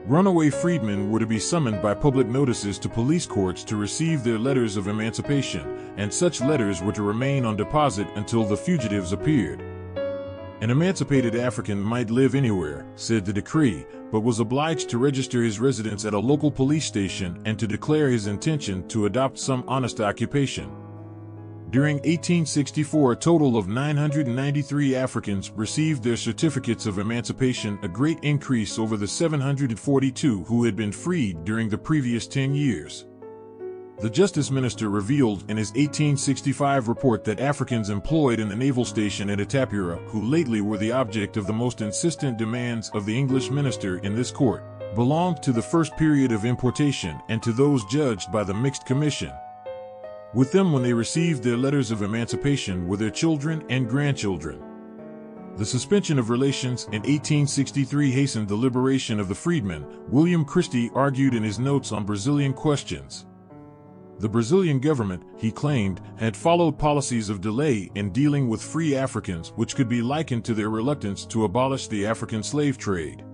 Runaway freedmen were to be summoned by public notices to police courts to receive their letters of emancipation, and such letters were to remain on deposit until the fugitives appeared. An emancipated African might live anywhere, said the decree, but was obliged to register his residence at a local police station and to declare his intention to adopt some honest occupation. During 1864, a total of 993 Africans received their certificates of emancipation, a great increase over the 742 who had been freed during the previous 10 years. The Justice Minister revealed in his 1865 report that Africans employed in the naval station at Itapira, who lately were the object of the most insistent demands of the English minister in this court, belonged to the first period of importation and to those judged by the Mixed Commission. With them when they received their letters of emancipation were their children and grandchildren. The suspension of relations in 1863 hastened the liberation of the freedmen, William Christie argued in his notes on Brazilian questions. The Brazilian government, he claimed, had followed policies of delay in dealing with free Africans which could be likened to their reluctance to abolish the African slave trade.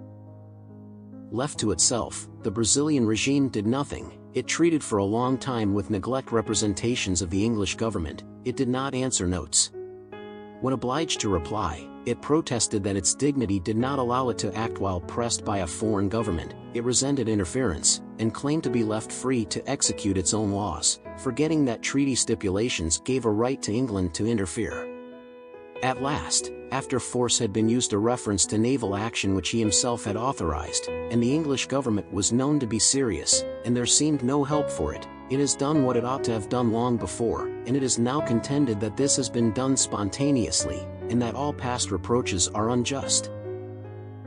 Left to itself, the Brazilian regime did nothing. It treated for a long time with neglect representations of the English government. It did not answer notes. When obliged to reply, it protested that its dignity did not allow it to act while pressed by a foreign government. It resented interference, and claimed to be left free to execute its own laws, forgetting that treaty stipulations gave a right to England to interfere. At last, after force had been used, a reference to naval action which he himself had authorized, and the English government was known to be serious, and there seemed no help for it, it has done what it ought to have done long before, and it is now contended that this has been done spontaneously, and that all past reproaches are unjust.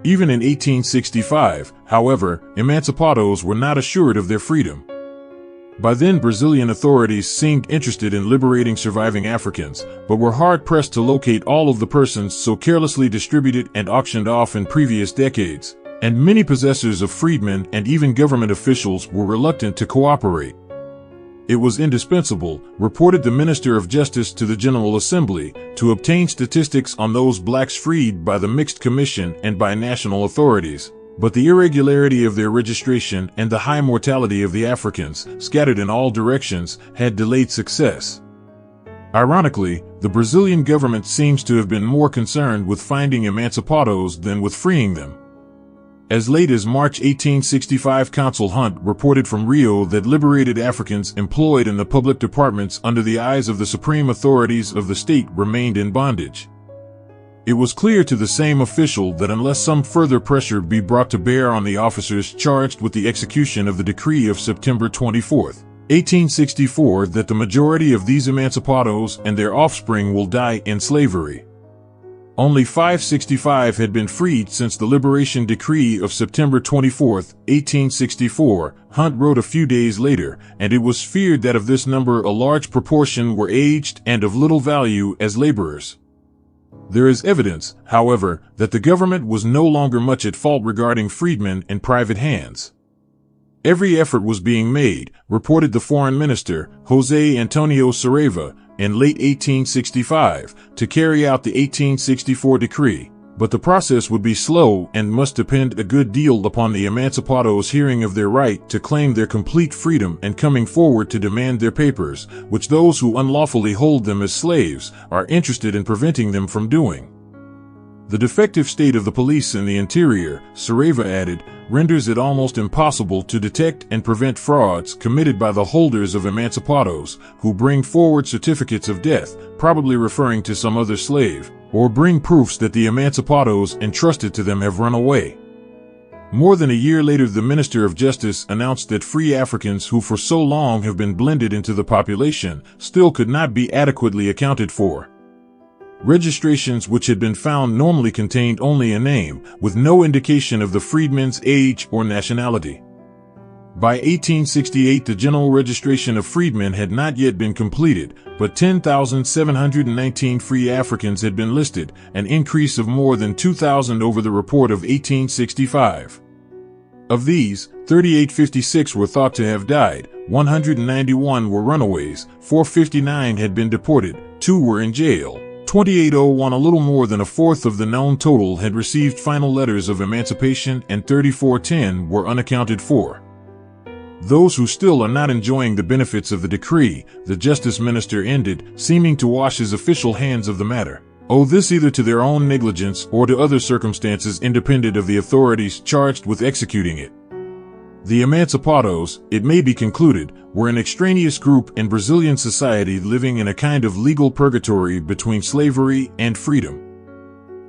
Even in 1865, however, emancipados were not assured of their freedom. By then, Brazilian authorities seemed interested in liberating surviving Africans, but were hard-pressed to locate all of the persons so carelessly distributed and auctioned off in previous decades, and many possessors of freedmen and even government officials were reluctant to cooperate. It was indispensable, reported the Minister of Justice to the General Assembly, to obtain statistics on those blacks freed by the Mixed Commission and by national authorities. But the irregularity of their registration and the high mortality of the Africans, scattered in all directions, had delayed success. Ironically, the Brazilian government seems to have been more concerned with finding emancipados than with freeing them. As late as March 1865, Consul Hunt reported from Rio that liberated Africans employed in the public departments under the eyes of the supreme authorities of the state remained in bondage. It was clear to the same official that unless some further pressure be brought to bear on the officers charged with the execution of the decree of September 24, 1864, that the majority of these emancipados and their offspring will die in slavery. Only 565 had been freed since the liberation decree of September 24, 1864, Hunt wrote a few days later, and it was feared that of this number a large proportion were aged and of little value as laborers. There is evidence, however, that the government was no longer much at fault regarding freedmen in private hands. Every effort was being made, reported the foreign minister, José Antonio Saraiva, in late 1865, to carry out the 1864 decree, but the process would be slow and must depend a good deal upon the emancipados hearing of their right to claim their complete freedom and coming forward to demand their papers, which those who unlawfully hold them as slaves are interested in preventing them from doing. The defective state of the police in the interior, Saraiva added, renders it almost impossible to detect and prevent frauds committed by the holders of emancipados, who bring forward certificates of death, probably referring to some other slave, or bring proofs that the emancipados entrusted to them have run away. More than a year later, the Minister of Justice announced that free Africans who for so long have been blended into the population still could not be adequately accounted for. Registrations which had been found normally contained only a name, with no indication of the freedmen's age or nationality. By 1868, the general registration of freedmen had not yet been completed, but 10,719 free Africans had been listed, an increase of more than 2,000 over the report of 1865. Of these, 3,856 were thought to have died, 191 were runaways, 459 had been deported, 2 were in jail. 2801, a little more than a fourth of the known total, had received final letters of emancipation, and 3410 were unaccounted for. Those who still are not enjoying the benefits of the decree, the Justice Minister ended, seeming to wash his official hands of the matter, owe this either to their own negligence or to other circumstances independent of the authorities charged with executing it. The emancipados, it may be concluded, were an extraneous group in Brazilian society living in a kind of legal purgatory between slavery and freedom.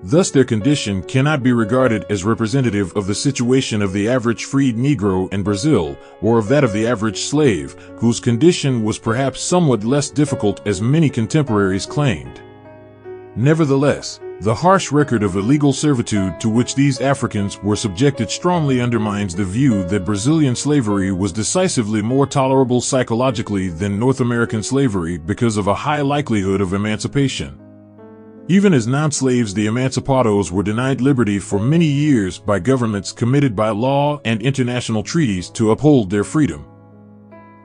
Thus their condition cannot be regarded as representative of the situation of the average freed Negro in Brazil, or of that of the average slave, whose condition was perhaps somewhat less difficult as many contemporaries claimed. Nevertheless, the harsh record of illegal servitude to which these Africans were subjected strongly undermines the view that Brazilian slavery was decisively more tolerable psychologically than North American slavery because of a high likelihood of emancipation. Even as non-slaves, the emancipados were denied liberty for many years by governments committed by law and international treaties to uphold their freedom.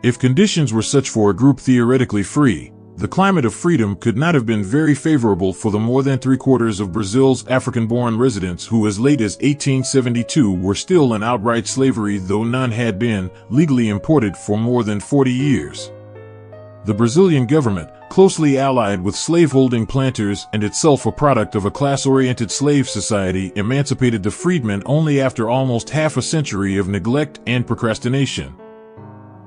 If conditions were such for a group theoretically free, the climate of freedom could not have been very favorable for the more than three-quarters of Brazil's African-born residents who as late as 1872 were still in outright slavery, though none had been legally imported for more than 40 years. The Brazilian government, closely allied with slaveholding planters and itself a product of a class-oriented slave society, emancipated the freedmen only after almost half a century of neglect and procrastination.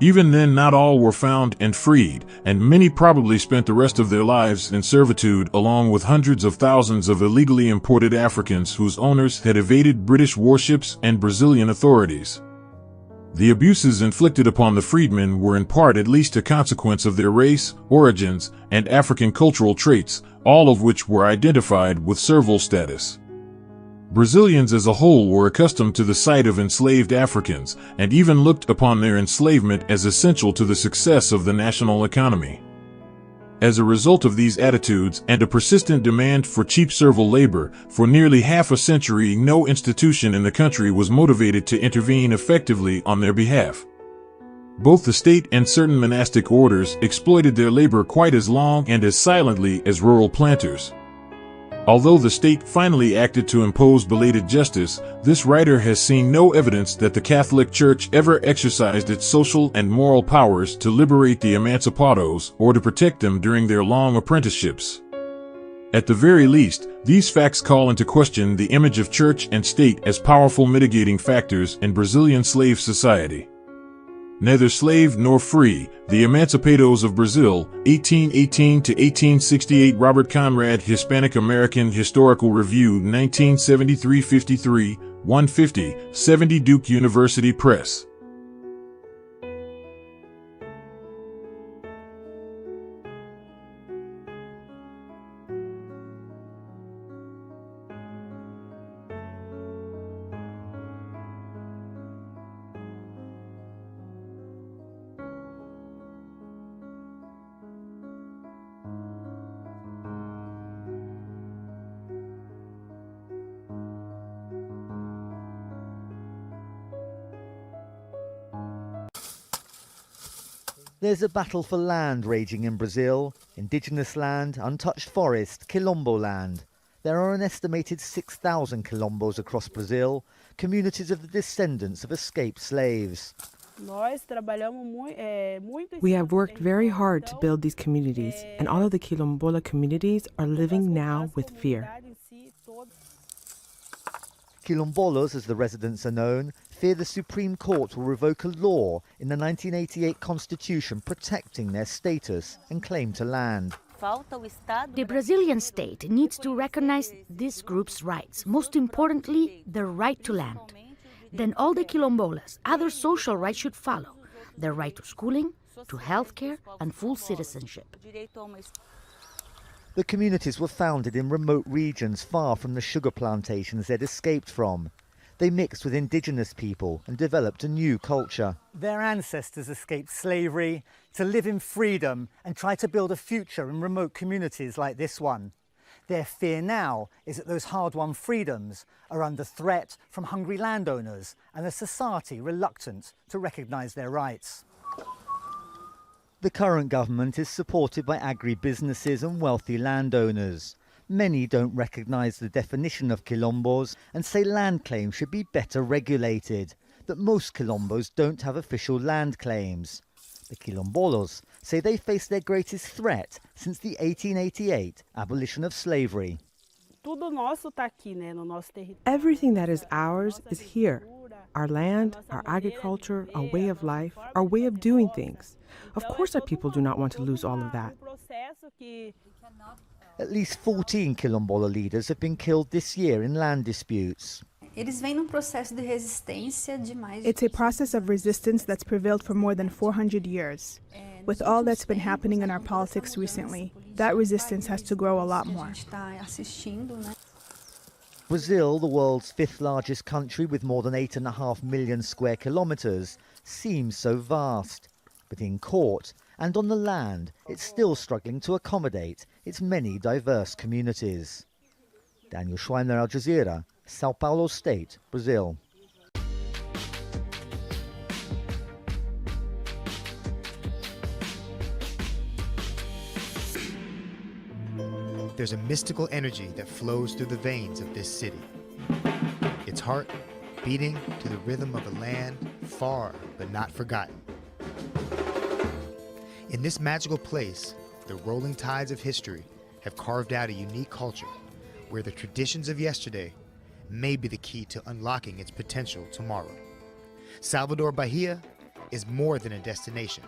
Even then, not all were found and freed, and many probably spent the rest of their lives in servitude along with hundreds of thousands of illegally imported Africans whose owners had evaded British warships and Brazilian authorities. The abuses inflicted upon the freedmen were in part at least a consequence of their race, origins, and African cultural traits, all of which were identified with servile status. Brazilians as a whole were accustomed to the sight of enslaved Africans and even looked upon their enslavement as essential to the success of the national economy. As a result of these attitudes and a persistent demand for cheap servile labor, for nearly half a century no institution in the country was motivated to intervene effectively on their behalf. Both the state and certain monastic orders exploited their labor quite as long and as silently as rural planters. Although the state finally acted to impose belated justice, this writer has seen no evidence that the Catholic Church ever exercised its social and moral powers to liberate the Emancipados or to protect them during their long apprenticeships. At the very least, these facts call into question the image of church and state as powerful mitigating factors in Brazilian slave society. Neither slave nor free, the Emancipados of Brazil, 1818 to 1868. Robert Conrad, Hispanic American Historical Review, 1973-53, 150, 70 Duke University Press. There's a battle for land raging in Brazil. Indigenous land, untouched forest, Quilombo land. There are an estimated 6,000 Quilombos across Brazil, communities of the descendants of escaped slaves. We have worked very hard to build these communities, and all of the Quilombola communities are living now with fear. Quilombolas, as the residents are known, fear the Supreme Court will revoke a law in the 1988 Constitution protecting their status and claim to land. The Brazilian state needs to recognize this group's rights, most importantly, the right to land. Then all the Quilombolas' other social rights should follow, their right to schooling, to health care, and full citizenship. The communities were founded in remote regions far from the sugar plantations they'd escaped from. They mixed with indigenous people and developed a new culture. Their ancestors escaped slavery to live in freedom and try to build a future in remote communities like this one. Their fear now is that those hard-won freedoms are under threat from hungry landowners and a society reluctant to recognise their rights. The current government is supported by agri-businesses and wealthy landowners. Many don't recognise the definition of Quilombos and say land claims should be better regulated, that most Quilombos don't have official land claims. The Quilombolos say they face their greatest threat since the 1888 abolition of slavery. Everything that is ours is here. Our land, our agriculture, our way of life, our way of doing things. Of course our people do not want to lose all of that. At least 14 Quilombola leaders have been killed this year in land disputes. It's a process of resistance that's prevailed for more than 400 years. With all that's been happening in our politics recently, that resistance has to grow a lot more. Brazil, the world's fifth largest country with more than 8.5 million square kilometres, seems so vast. But in court and on the land, it's still struggling to accommodate its many diverse communities. Daniel Schweiner, Al Jazeera, Sao Paulo State, Brazil. There's a mystical energy that flows through the veins of this city. Its heart beating to the rhythm of a land far but not forgotten. In this magical place, the rolling tides of history have carved out a unique culture where the traditions of yesterday may be the key to unlocking its potential tomorrow. Salvador Bahia is more than a destination.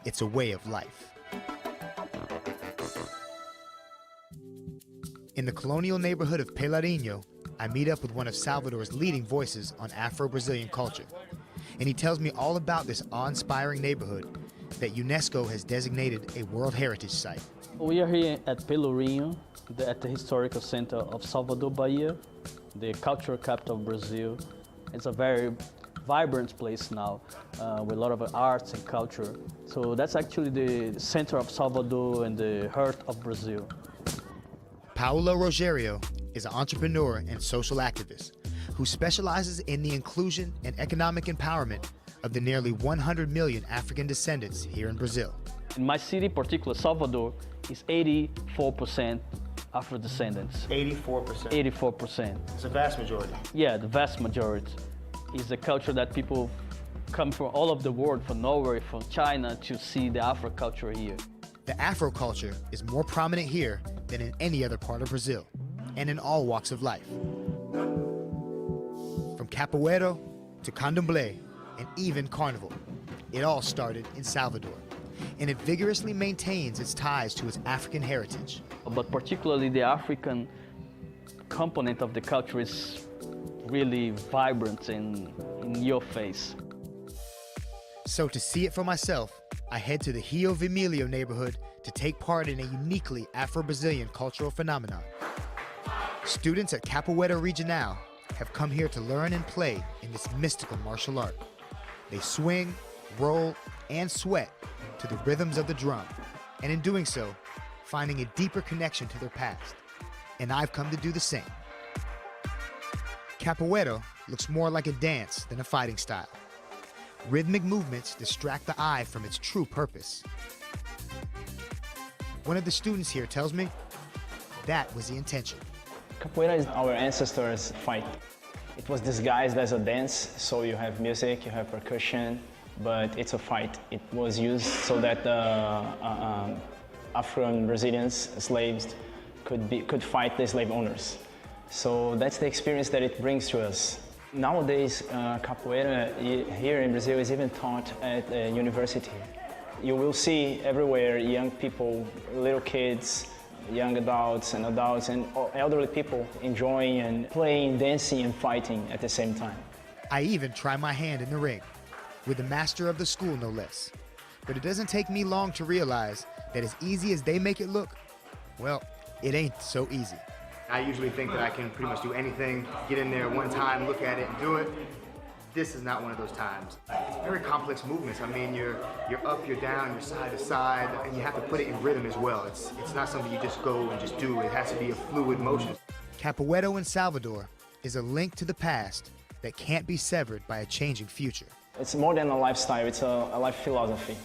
It's a way of life. In the colonial neighborhood of Pelourinho, I meet up with one of Salvador's leading voices on Afro-Brazilian culture. And he tells me all about this awe-inspiring neighborhood that UNESCO has designated a World Heritage Site. We are here at Pelourinho, at the historical center of Salvador, Bahia. the cultural capital of Brazil. It's a very vibrant place now with a lot of arts and culture. So that's actually the center of Salvador and the heart of Brazil. Paulo Rogério is an entrepreneur and social activist who specializes in the inclusion and economic empowerment of the nearly 100 million African descendants here in Brazil. In my city, particularly Salvador, is 84% Afro-descendants. 84%? 84%. It's a vast majority. Yeah, the vast majority. It's a culture that people come from all over the world, from Norway, from China, to see the Afro culture here. The Afro culture is more prominent here than in any other part of Brazil, and in all walks of life. From capoeira to candomblé and even carnival, it all started in Salvador, and it vigorously maintains its ties to its African heritage. But particularly the African component of the culture is really vibrant and in your face. So to see it for myself, I head to the Rio Vermelho neighborhood to take part in a uniquely Afro-Brazilian cultural phenomenon. Students at Capoeira Regional have come here to learn and play in this mystical martial art. They swing, roll, and sweat to the rhythms of the drum, and in doing so, finding a deeper connection to their past. And I've come to do the same. Capoeira looks more like a dance than a fighting style. Rhythmic movements distract the eye from its true purpose. One of the students here tells me that was the intention. Capoeira is our ancestors' fight. It was disguised as a dance, so you have music, you have percussion, but it's a fight. It was used so that Afro-Brazilians, slaves, could fight the slave owners. So that's the experience that it brings to us. Nowadays, capoeira here in Brazil is even taught at a university. You will see everywhere young people, little kids, young adults and elderly people enjoying and playing, dancing and fighting at the same time. I even try my hand in the ring, with the master of the school no less. But it doesn't take me long to realize that as easy as they make it look, well, it ain't so easy. I usually think that I can pretty much do anything, get in there one time, look at it and do it. This is not one of those times. It's very complex movements. I mean, you're up, you're down, you're side to side, and you have to put it in rhythm as well. It's not something you just go and just do. It has to be a fluid motion. Capoeira in Salvador is a link to the past that can't be severed by a changing future. It's more than a lifestyle, it's a life philosophy.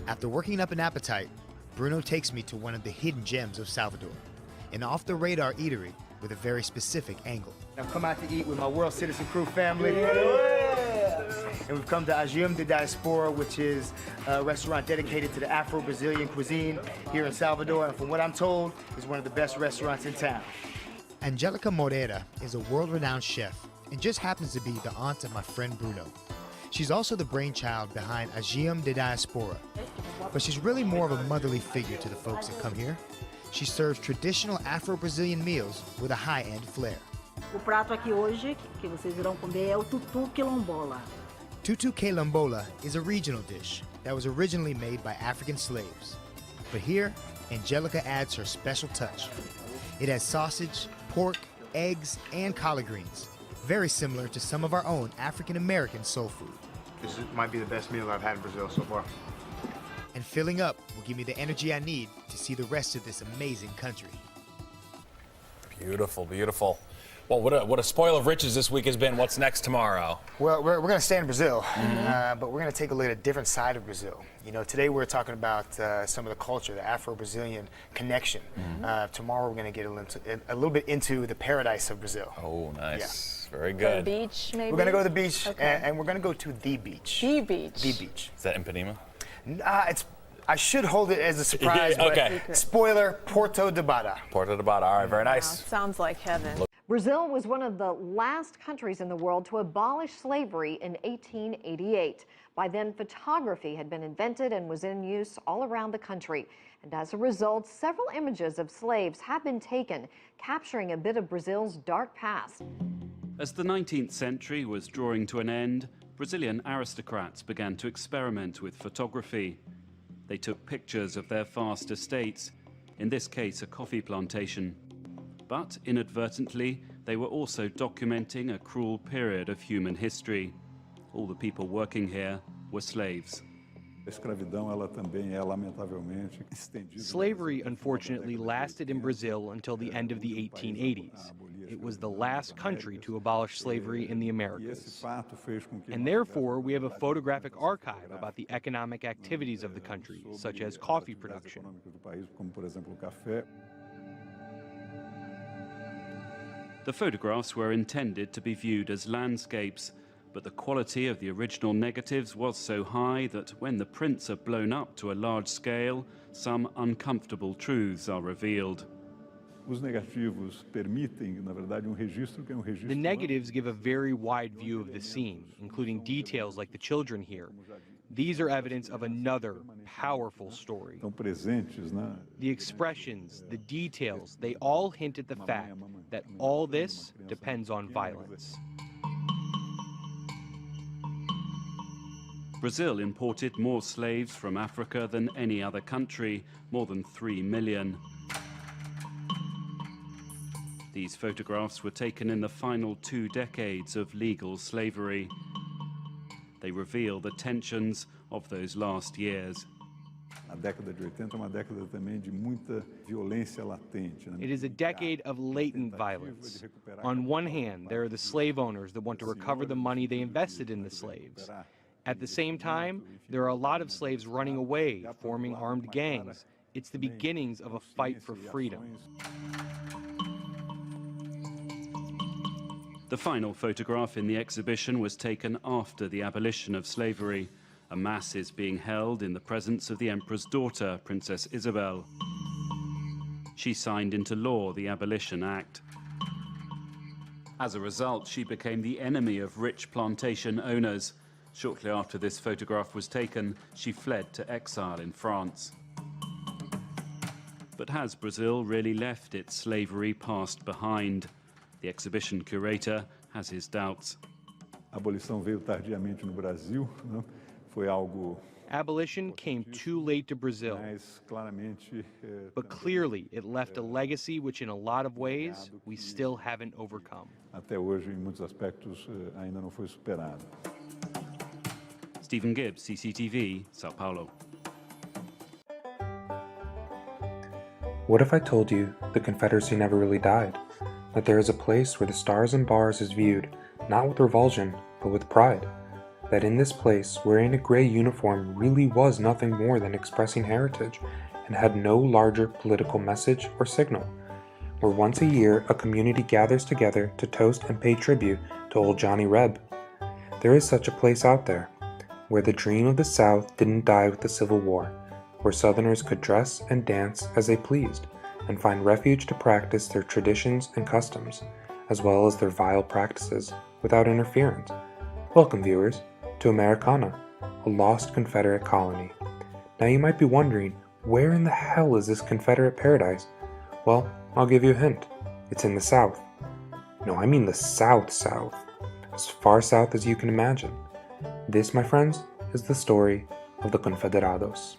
After working up an appetite, Bruno takes me to one of the hidden gems of Salvador, an off-the-radar eatery with a very specific angle. I've come out to eat with my World Citizen Crew family. And we've come to EXHAUSTIVE de DIASPORA, which is a restaurant dedicated to the Afro-Brazilian cuisine here in Salvador. And from what I'm told, is one of the best restaurants in town. Angelica Moreira is a world-renowned chef and just happens to be the aunt of my friend Bruno. She's also the brainchild behind EXHAUSTIVE de DIASPORA, but she's really more of a motherly figure to the folks that come here. She serves traditional Afro-Brazilian meals with a high-end flair. O prato aqui hoje que vocês irão comer é o tutu quilombola. Tutu quilombola is a regional dish that was originally made by African slaves. But here, Angelica adds her special touch. It has sausage, pork, eggs, and collard greens, very similar to some of our own African-American soul food. This might be the best meal I've had in Brazil so far. And filling up will give me the energy I need to see the rest of this amazing country. Beautiful, beautiful. Well, what a spoil of riches this week has been. What's next tomorrow? Well, we're going to stay in Brazil, but we're going to take a look at a different side of Brazil. You know, today we're talking about some of the culture, the Afro-Brazilian connection. Tomorrow we're going to get a little bit into the paradise of Brazil. Oh, nice. Yeah. Very The good. beach, maybe? We're going to go to the beach, Okay. and we're going to go to the beach. The beach. The beach. Is that Ipanema? I should hold it as a surprise, Yeah, okay. but spoiler, Porto de Bada. Porto de Bada. All right, very nice. Sounds like heaven. Brazil was one of the last countries in the world to abolish slavery in 1888. By then, photography had been invented and was in use all around the country. And as a result, several images of slaves have been taken, capturing a bit of Brazil's dark past. As the 19th century was drawing to an end, Brazilian aristocrats began to experiment with photography. They took pictures of their vast estates, in this case a coffee plantation. But inadvertently, they were also documenting a cruel period of human history. All the people working here were slaves. Slavery, unfortunately, lasted in Brazil until the end of the 1880s. It was the last country to abolish slavery in the Americas. And therefore, we have a photographic archive about the economic activities of the country, such as coffee production. The photographs were intended to be viewed as landscapes, but the quality of the original negatives was so high that when the prints are blown up to a large scale, some uncomfortable truths are revealed. The negatives give a very wide view of the scene, including details like the children here. These are evidence of another powerful story. The expressions, the details, they all hint at the fact that all this depends on violence. Brazil imported more slaves from Africa than any other country, more than 3 million. These photographs were taken in the final 2 decades of legal slavery. They reveal the tensions of those last years. It is a decade of latent violence. On one hand, there are the slave owners that want to recover the money they invested in the slaves. At the same time, there are a lot of slaves running away, forming armed gangs. It's the beginnings of a fight for freedom. The final photograph in the exhibition was taken after the abolition of slavery. A mass is being held in the presence of the emperor's daughter, Princess Isabel. She signed into law the Abolition Act. As a result, she became the enemy of rich plantation owners. Shortly after this photograph was taken, she fled to exile in France. But has Brazil really left its slavery past behind? The exhibition curator has his doubts. Abolition came too late to Brazil, but clearly it left a legacy which in a lot of ways we still haven't overcome. Stephen Gibbs, CCTV, Sao Paulo. What if I told you the Confederacy never really died? That there is a place where the stars and bars is viewed, not with revulsion, but with pride? That in this place, wearing a gray uniform really was nothing more than expressing heritage, and had no larger political message or signal? Where once a year a community gathers together to toast and pay tribute to old Johnny Reb? There is such a place out there, where the dream of the South didn't die with the Civil War, where Southerners could dress and dance as they pleased, and find refuge to practice their traditions and customs, as well as their vile practices, without interference. Welcome, viewers, to Americana, a lost Confederate colony. Now you might be wondering, where in the hell is this Confederate paradise? Well, I'll give you a hint. It's in the South. No, I mean the South, as far south as you can imagine. This, my friends, is the story of the Confederados.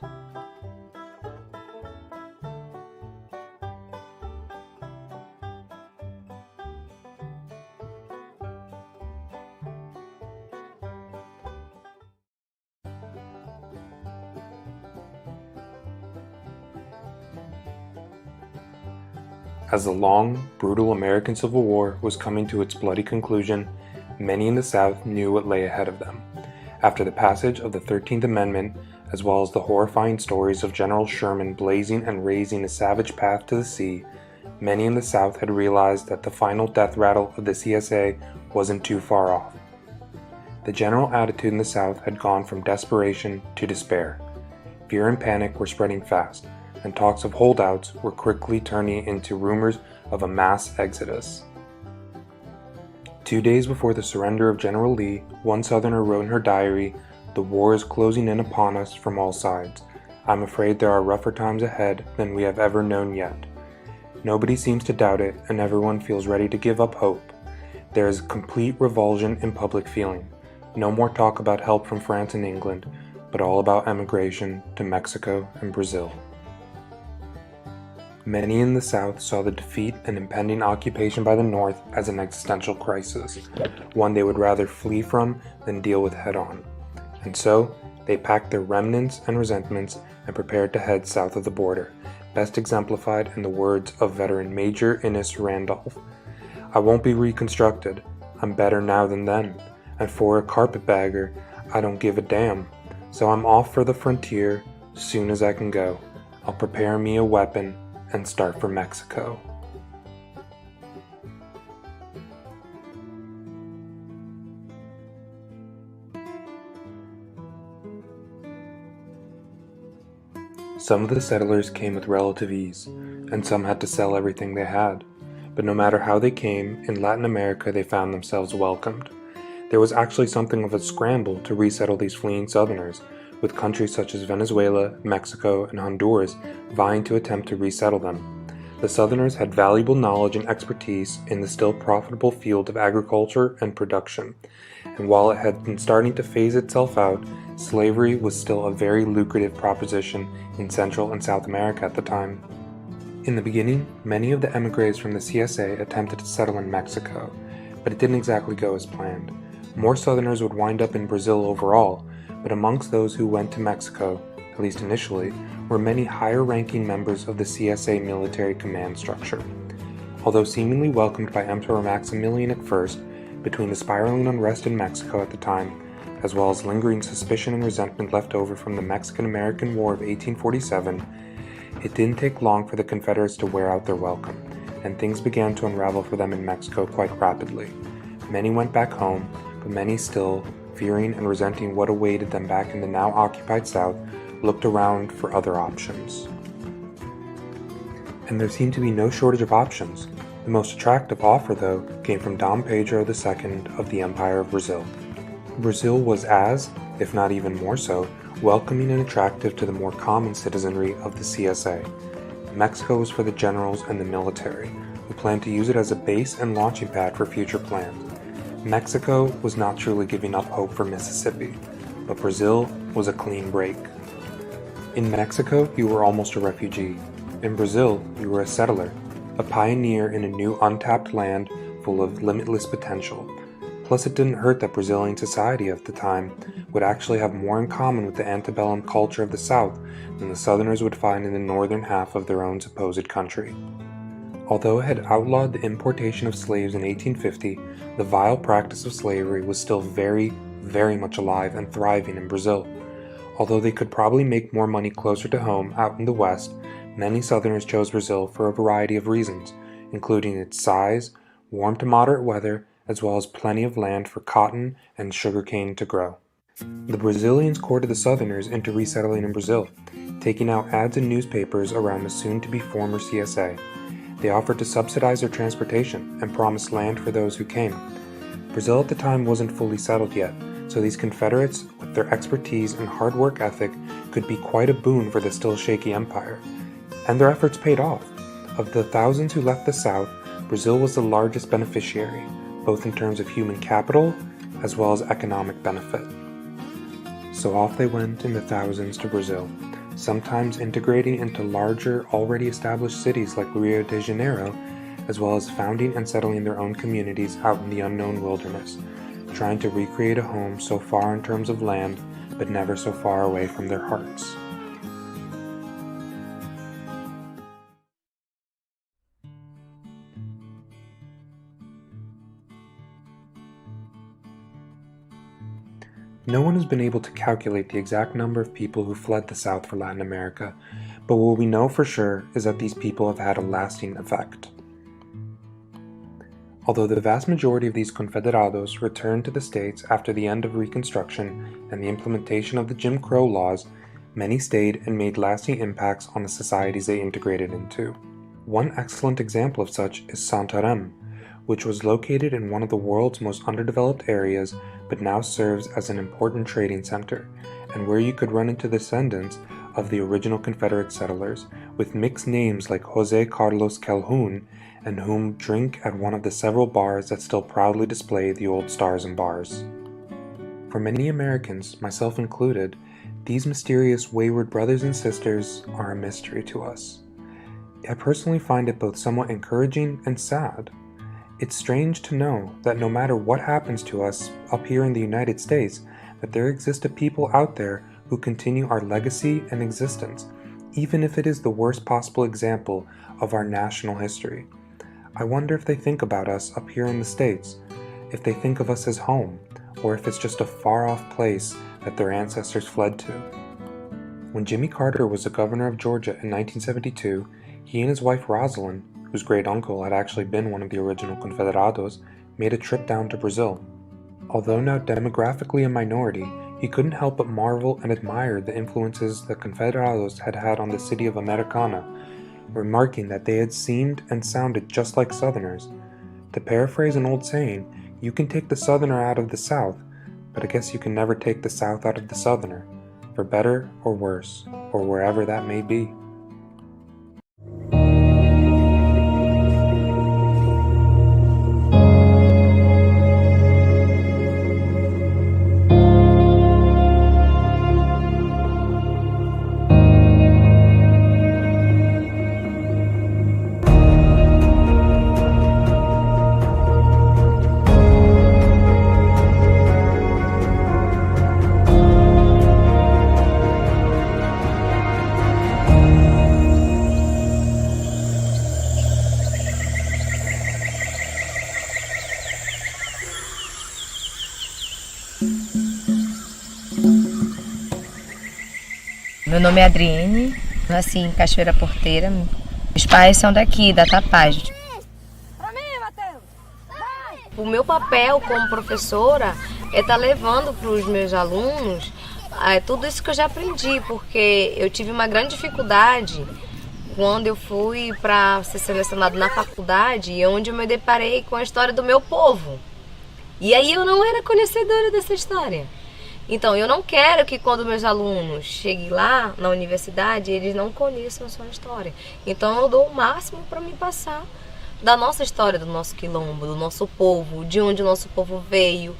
As the long, brutal American Civil War was coming to its bloody conclusion, many in the South knew what lay ahead of them. After the passage of the 13th Amendment, as well as the horrifying stories of General Sherman blazing and razing a savage path to the sea, many in the South had realized that the final death rattle of the CSA wasn't too far off. The general attitude in the South had gone from desperation to despair. Fear and panic were spreading fast, and talks of holdouts were quickly turning into rumors of a mass exodus. 2 days before the surrender of General Lee, one Southerner wrote in her diary, "The war is closing in upon us from all sides. I'm afraid there are rougher times ahead than we have ever known yet." Nobody seems to doubt it, and everyone feels ready to give up hope. There is complete revulsion in public feeling. No more talk about help from France and England, but all about emigration to Mexico and Brazil. Many in the South saw the defeat and impending occupation by the North as an existential crisis, one they would rather flee from than deal with head-on. And so, they packed their remnants and resentments and prepared to head south of the border, best exemplified in the words of veteran Major Innes Randolph. "I won't be reconstructed. I'm better now than then. And for a carpetbagger, I don't give a damn. So I'm off for the frontier soon as I can go. I'll prepare me a weapon and start for Mexico." Some of the settlers came with relative ease, and some had to sell everything they had. But no matter how they came, in Latin America they found themselves welcomed. There was actually something of a scramble to resettle these fleeing Southerners, with countries such as Venezuela, Mexico, and Honduras vying to attempt to resettle them. The Southerners had valuable knowledge and expertise in the still profitable field of agriculture and production, and while it had been starting to phase itself out, slavery was still a very lucrative proposition in Central and South America at the time. In the beginning, many of the emigres from the CSA attempted to settle in Mexico, but it didn't exactly go as planned. More Southerners would wind up in Brazil overall, but amongst those who went to Mexico, at least initially, were many higher-ranking members of the CSA military command structure. Although seemingly welcomed by Emperor Maximilian at first, between the spiraling unrest in Mexico at the time, as well as lingering suspicion and resentment left over from the Mexican-American War of 1847, it didn't take long for the Confederates to wear out their welcome, and things began to unravel for them in Mexico quite rapidly. Many went back home, but many still, fearing and resenting what awaited them back in the now occupied South, looked around for other options. And there seemed to be no shortage of options. The most attractive offer, though, came from Dom Pedro II of the Empire of Brazil. Brazil was as, if not even more so, welcoming and attractive to the more common citizenry of the CSA. Mexico was for the generals and the military, who planned to use it as a base and launching pad for future plans. Mexico was not truly giving up hope for Mississippi, but Brazil was a clean break. In Mexico, you were almost a refugee. In Brazil, you were a settler, a pioneer in a new untapped land full of limitless potential. Plus, it didn't hurt that Brazilian society of the time would actually have more in common with the antebellum culture of the South than the Southerners would find in the northern half of their own supposed country. Although it had outlawed the importation of slaves in 1850, the vile practice of slavery was still very, very much alive and thriving in Brazil. Although they could probably make more money closer to home out in the West, many Southerners chose Brazil for a variety of reasons, including its size, warm to moderate weather, as well as plenty of land for cotton and sugarcane to grow. The Brazilians courted the Southerners into resettling in Brazil, taking out ads in newspapers around the soon-to-be former CSA. They offered to subsidize their transportation and promised land for those who came. Brazil at the time wasn't fully settled yet, so these Confederates, with their expertise and hard work ethic, could be quite a boon for the still shaky empire. And their efforts paid off. Of the thousands who left the South, Brazil was the largest beneficiary, both in terms of human capital as well as economic benefit. So off they went in the thousands to Brazil, sometimes integrating into larger, already established cities like Rio de Janeiro, as well as founding and settling their own communities out in the unknown wilderness, trying to recreate a home so far in terms of land, but never so far away from their hearts. No one has been able to calculate the exact number of people who fled the South for Latin America, but what we know for sure is that these people have had a lasting effect. Although the vast majority of these confederados returned to the States after the end of Reconstruction and the implementation of the Jim Crow laws, many stayed and made lasting impacts on the societies they integrated into. One excellent example of such is Santarém, which was located in one of the world's most underdeveloped areas but now serves as an important trading center, and where you could run into descendants of the original Confederate settlers, with mixed names like José Carlos Calhoun, and whom drink at one of the several bars that still proudly display the old stars and bars. For many Americans, myself included, these mysterious wayward brothers and sisters are a mystery to us. I personally find it both somewhat encouraging and sad. It's strange to know that no matter what happens to us up here in the United States, that there exist a people out there who continue our legacy and existence, even if it is the worst possible example of our national history. I wonder if they think about us up here in the States, if they think of us as home, or if it's just a far-off place that their ancestors fled to. When Jimmy Carter was the governor of Georgia in 1972, he and his wife Rosalind, whose great-uncle had actually been one of the original Confederados, made a trip down to Brazil. Although now demographically a minority, he couldn't help but marvel and admire the influences the Confederados had had on the city of Americana, remarking that they had seemed and sounded just like Southerners. To paraphrase an old saying, you can take the Southerner out of the South, but I guess you can never take the South out of the Southerner, for better or worse, or wherever that may be. Meu nome é Adriene, nasci em Cachoeira Porteira. Meus pais são daqui, da Tapaz. O meu papel como professora é estar levando para os meus alunos tudo isso que eu já aprendi, porque eu tive uma grande dificuldade quando eu fui para ser selecionado na faculdade, onde eu me deparei com a história do meu povo. E aí eu não era conhecedora dessa história. Então, eu não quero que quando meus alunos cheguem lá na universidade, eles não conheçam a sua história. Então, eu dou o máximo para me passar da nossa história, do nosso quilombo, do nosso povo, de onde o nosso povo veio,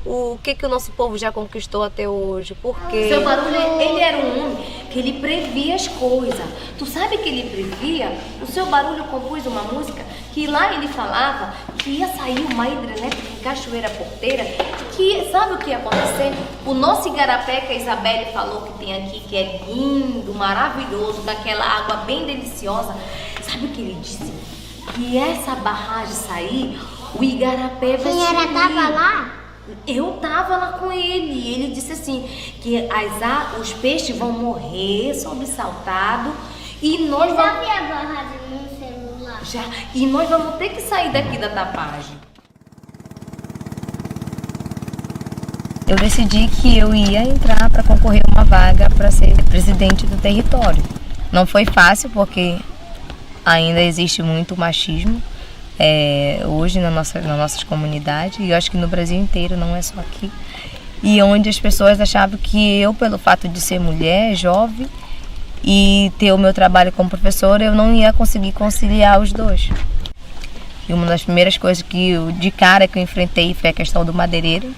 o que o nosso povo já conquistou até hoje, por quê. Seu Barulho, ele era um homem que ele previa as coisas. Tu sabe que ele previa? O Seu Barulho compôs uma música que lá ele falava que ia sair uma hidrelétrica em Cachoeira Porteira, que sabe o que ia acontecer? O nosso igarapé que a Isabelle falou que tem aqui, que é lindo, maravilhoso, com aquela água bem deliciosa. Sabe o que ele disse? Que essa barragem sair, o igarapé vai subir. Senhora tava lá? Eu tava lá com ele. Ele disse assim, que os peixes vão morrer sobressaltado e nós vamos... Já vi a barragem no celular? Já. E nós vamos ter que sair daqui da Tapagem. Eu decidi que eu ia entrar para concorrer a uma vaga para ser presidente do território. Não foi fácil porque ainda existe muito machismo hoje nas nossas comunidades, e eu acho que no Brasil inteiro, não é só aqui. E onde as pessoas achavam que eu, pelo fato de ser mulher, jovem, e ter o meu trabalho como professora, eu não ia conseguir conciliar os dois. E uma das primeiras coisas que eu enfrentei foi a questão do madeireiro,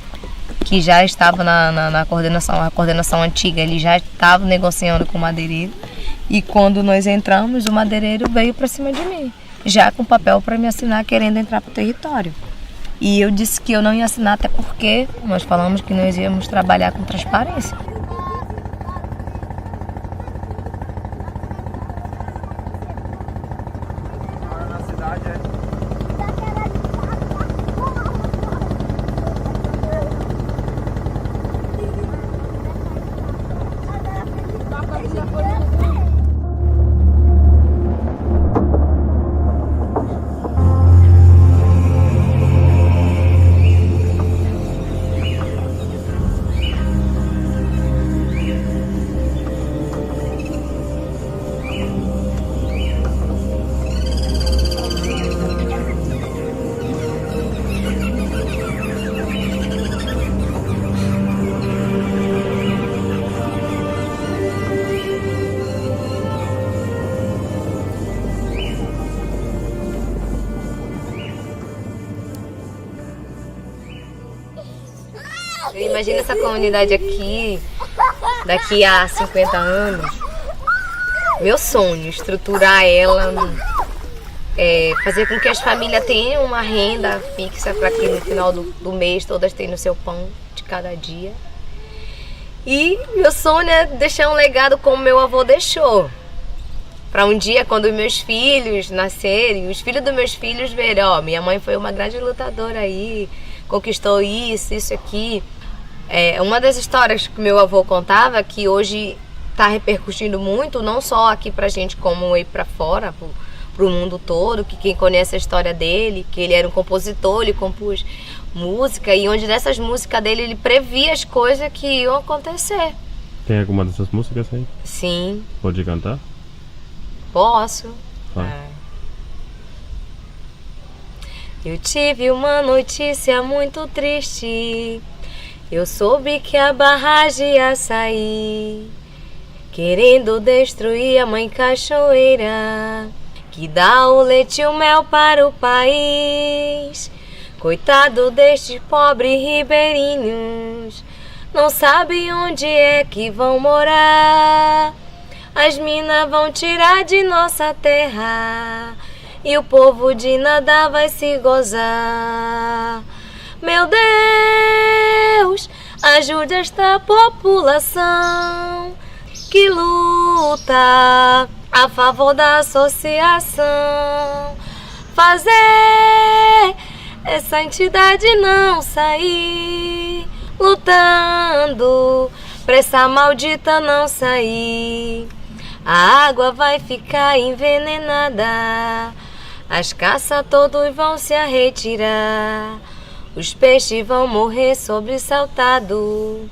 que já estava na coordenação, a coordenação antiga, ele já estava negociando com o madeireiro. E quando nós entramos, o madeireiro veio para cima de mim, já com papel para me assinar, querendo entrar para o território. E eu disse que eu não ia assinar, até porque nós falamos que nós íamos trabalhar com transparência. Imagina essa comunidade aqui, daqui a 50 anos, Meu sonho, estruturar ela, fazer com que as famílias tenham uma renda fixa para que no final do mês todas tenham o seu pão de cada dia. E meu sonho é deixar um legado como meu avô deixou. Para um dia, quando meus filhos nascerem, os filhos dos meus filhos verem, ó, minha mãe foi uma grande lutadora aí, conquistou isso aqui. Uma das histórias que meu avô contava, que hoje está repercutindo muito, não só aqui pra gente, como aí pra fora, pro mundo todo, que quem conhece a história dele, que ele era um compositor, ele compôs música, e onde dessas músicas dele ele previa as coisas que iam acontecer. Tem alguma dessas músicas aí? Sim. Pode cantar? Posso. Eu tive uma notícia muito triste. Eu soube que a barragem ia sair, querendo destruir a mãe cachoeira, que dá o leite e o mel para o país. Coitado destes pobres ribeirinhos, não sabem onde é que vão morar. As minas vão tirar de nossa terra e o povo de nada vai se gozar. Meu Deus, ajude esta população que luta a favor da associação. Fazer essa entidade não sair, lutando pra essa maldita não sair. A água vai ficar envenenada, as caças todos vão se retirar, os peixes vão morrer sobressaltados,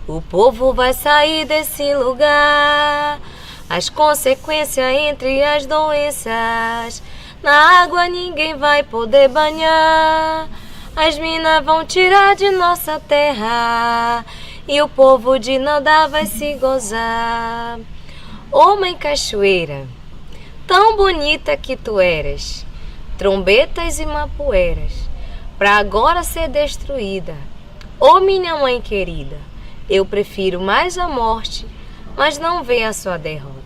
o povo vai sair desse lugar. As consequências entre as doenças, na água ninguém vai poder banhar. As minas vão tirar de nossa terra e o povo de nada vai se gozar. Ô mãe cachoeira, tão bonita que tu eras, trombetas e mapoeiras, pra agora ser destruída. Ô minha mãe querida, eu prefiro mais a morte, mas não ver a sua derrota.